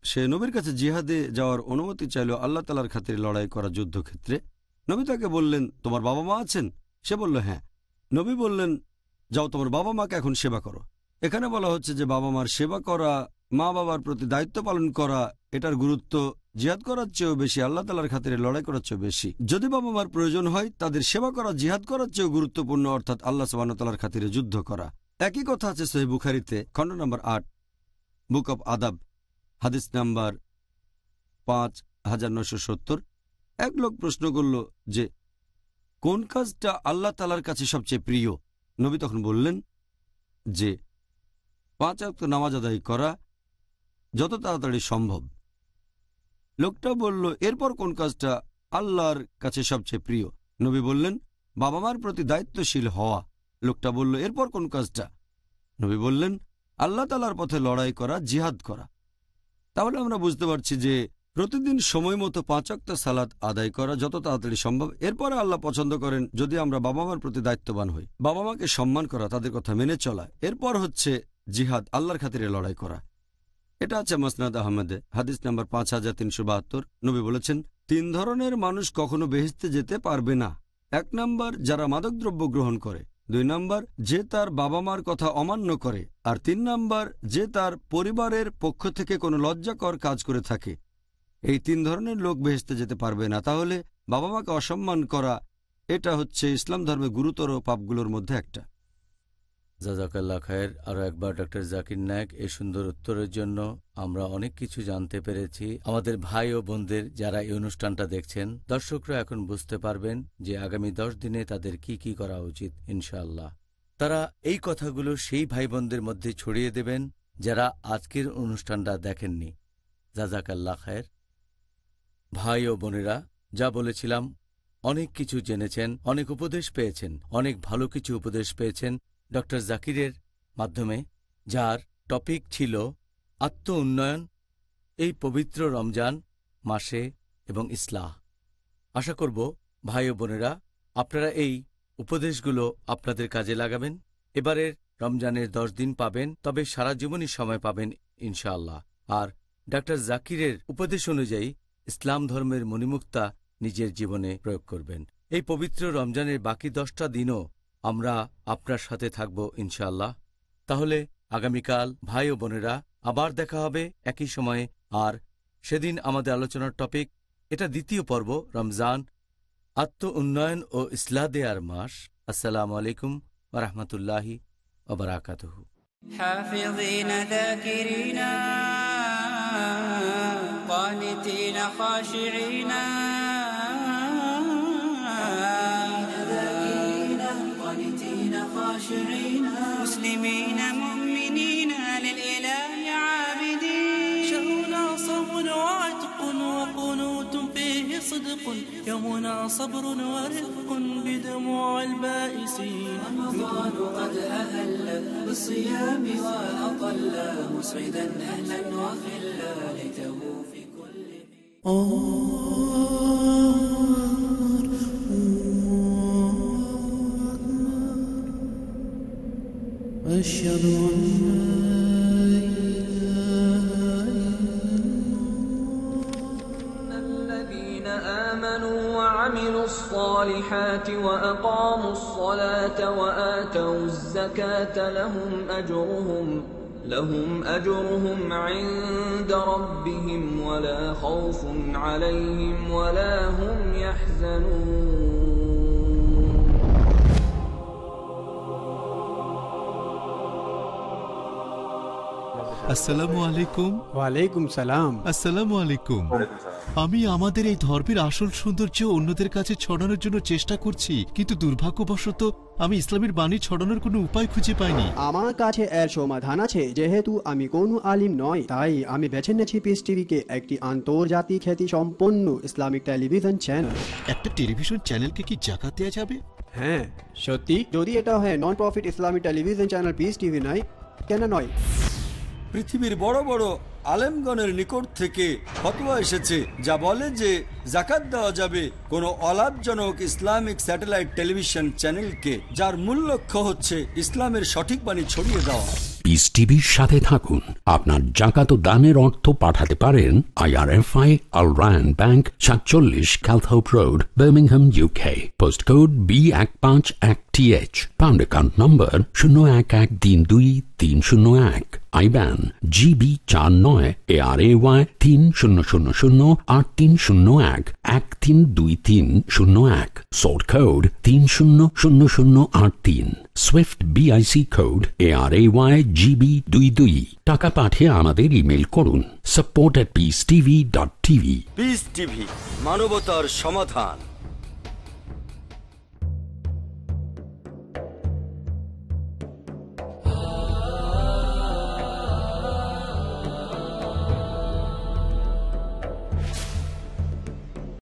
সে নবীর কাছে জিহাদে যাওয়ার অনুমতি চাইল আল্লাহ তাআলার খাতিরে লড়াই করা যুদ্ধক্ষেত্রে। নবী তাকে বললেন তোমার বাবা মা আছেন? সে বলল হ্যাঁ। নবী বললেন যাও তোমার বাবা মাকে এখন সেবা করো। এখানে বলা হচ্ছে যে বাবা মার সেবা করা, মা বাবার প্রতি দায়িত্ব পালন করা, এটার গুরুত্ব জিহাদ করার চেয়েও বেশি, আল্লাহ তাআলার খাতিরে লড়াই করার চেয়েও বেশি। যদি বাবা মার প্রয়োজন হয় তাদের সেবা করা জিহাদ করার চেয়েও গুরুত্বপূর্ণ, অর্থাৎ আল্লাহ সুবহানাহু ওয়া তাআলার খাতিরে যুদ্ধ করা। একই কথা আছে সহিহ বুখারীতে খণ্ড নম্বর 8 বুক অব আদাব হাদিস নাম্বার 5970। এক লোক প্রশ্ন করল যে কোন কাজটা আল্লাহ তাআলার কাছে সবচেয়ে প্রিয়? নবী তখন বললেন যে 5 ওয়াক্ত নামাজ আদায় করা যত তাড়াতাড়ি সম্ভব। লোকটা বলল এরপর কোন কাজটা আল্লাহর কাছে সবচেয়ে প্রিয়? নবী বললেন বাবা মার প্রতি দায়িত্বশীল হওয়া। লোকটা বলল এরপর কোন কাজটা? নবী বললেন আল্লাহ তাআলার পথে লড়াই করা, জিহাদ করা। তাহলে আমরা বুঝতে পারছি যে প্রতিদিন সময় মতো 5 ওয়াক্ত সালাত আদায় করা যত তাড়াতাড়ি সম্ভব। এরপরে আল্লাহ পছন্দ করেন যদি আমরা বাবা মার প্রতি দায়িত্ববান হই, বাবা মাকে সম্মান করা, তাদের কথা মেনে চলা। এরপর হচ্ছে জিহাদ, আল্লাহর খাতিরে লড়াই করা। এটা আছে মুসনাদ আহমদে হাদিস নাম্বার 5372। নবী বলেছেন 3 ধরনের মানুষ কখনো বেহেশতে যেতে পারবে না। 1 নাম্বার যারা মাদকদ্রব্য গ্রহণ করে, 2 নম্বর, যে তার বাবা মার কথা অমান্য করে, আর 3 নম্বর, যে তার পরিবারের পক্ষ থেকে কোনো লজ্জাকর কাজ করে থাকে। এই 3 ধরনের লোক বেহেশতে যেতে পারবে না। তাহলে বাবা মাকে অসম্মান করা, এটা হচ্ছে ইসলাম ধর্মে গুরুতর পাপগুলোর মধ্যে একটা। জাযাকাল্লাহ খায়ের। আরও একবার ডক্টর জাকির নায়েক এই সুন্দর উত্তরের জন্য আমরা অনেক কিছু জানতে পেরেছি। আমাদের ভাই ও বোনদের যারা এই অনুষ্ঠানটা দেখছেন, দর্শকরা এখন বুঝতে পারবেন যে আগামী 10 দিনে তাদের কি কি করা উচিত। ইনশাআল্লাহ তারা এই কথাগুলো সেই ভাই বোনদের মধ্যে ছড়িয়ে দেবেন যারা আজকের অনুষ্ঠানটা দেখেননি। জাযাকাল্লাহ খায়ের। ভাই ও বোনেরা, যা বলেছিলাম, অনেক কিছু জেনেছেন, অনেক উপদেশ পেয়েছেন, অনেক ভালো কিছু উপদেশ পেয়েছেন ডক্টর জাকিরের মাধ্যমে, যার টপিক ছিল আত্ম উন্নয়ন এই পবিত্র রমজান মাসে এবং ইসলাহ। আশা করব ভাই ও বোনেরা আপনারা এই উপদেশগুলো আপনাদের কাজে লাগাবেন। এবারের রমজানের 10 দিন পাবেন, তবে সারা জীবনই সময় পাবেন ইনশাআল্লাহ। আর ডক্টর জাকিরের উপদেশ অনুযায়ী ইসলাম ধর্মের মণিমুক্তা নিজের জীবনে প্রয়োগ করবেন। এই পবিত্র রমজানের বাকি 10টা দিনও আমরা আপনার সাথে থাকব ইনশাআল্লাহ। তাহলে আগামীকাল ভাই ও বোনেরা আবার দেখা হবে একই সময়ে। আর সেদিন আমাদের আলোচনার টপিক, এটা দ্বিতীয় পর্ব, রমজান, আত্ম উন্নয়ন ও ইসলাহ দেয়ার মাস। আসসালামু আলাইকুম ওয়া রাহমাতুল্লাহি ওয়া বারাকাতুহু। حافظين ذاكرين قانتين خاشعين مسلمين مؤمنين للإله عابدين. شهرنا صوم وعتق وقنوت فيه صدق، يومنا صبر ورفق بدموع البائسين. رمضان قد أهل بالصيام وأطل مسعدا أهلا وخلا ليته في كل أشهد أن الذين آمنوا وعملوا الصالحات وأقاموا الصلاة وآتوا الزكاة لهم أجرهم عند ربهم ولا خوف عليهم ولا هم يحزنون. আসসালামু আলাইকুম। ওয়ালাইকুম সালাম। আসসালামু আলাইকুম। আমি আমাদের এই ধর্মের আসল সৌন্দর্য অন্যদের কাছে ছড়ানোর জন্য চেষ্টা করছি, কিন্তু দুর্ভাগ্যবশত আমি ইসলামের বাণী ছড়ানোর কোনো উপায় খুঁজে পাইনি। আমার কাছে এর সমাধান আছে। যেহেতু আমি কোনো আলিম নয়, তাই আমি বেছে নিয়েছি পিস টিভিকে, একটি আন্তর্জাতিক খ্যাতি সম্পন্ন ইসলামিক টেলিভিশন চ্যানেল। একটা টেলিভিশন চ্যানেলকে কি জাকাত দেওয়া যাবে? হ্যাঁ সত্যি, যদি এটা হয় non profit Islamic television channel piece TV নয়, কেন নয়? পৃথিবীর বড় বড় আলেমগণের নিকট থেকে ফতোয়া এসেছে যা বলে যে যাকাত দেওয়া যাবে কোনো অলাভজনক ইসলামিক স্যাটেলাইট টেলিভিশন চ্যানেলকে, যার মূল লক্ষ্য হচ্ছে ইসলামের সঠিক বাণী ছড়িয়ে দেওয়া। পিস টিভির সাথে থাকুন। আপনার জাকাত ও দানের অর্থ পাঠাতে পারেন IRFI Al Ryan Bank, 47 Calthorpe Road, Birmingham, UK. Postcode B151TH. Pound account number 01132301. IBAN GB49 ARAY 30008301 132301. Sort code 300083. Swift BIC code ARAY GB22. টাকা পাঠিয়ে আমাদের ইমেল করুন support@peacetv.tv. পিস টিভি, মানবতার সমাধান।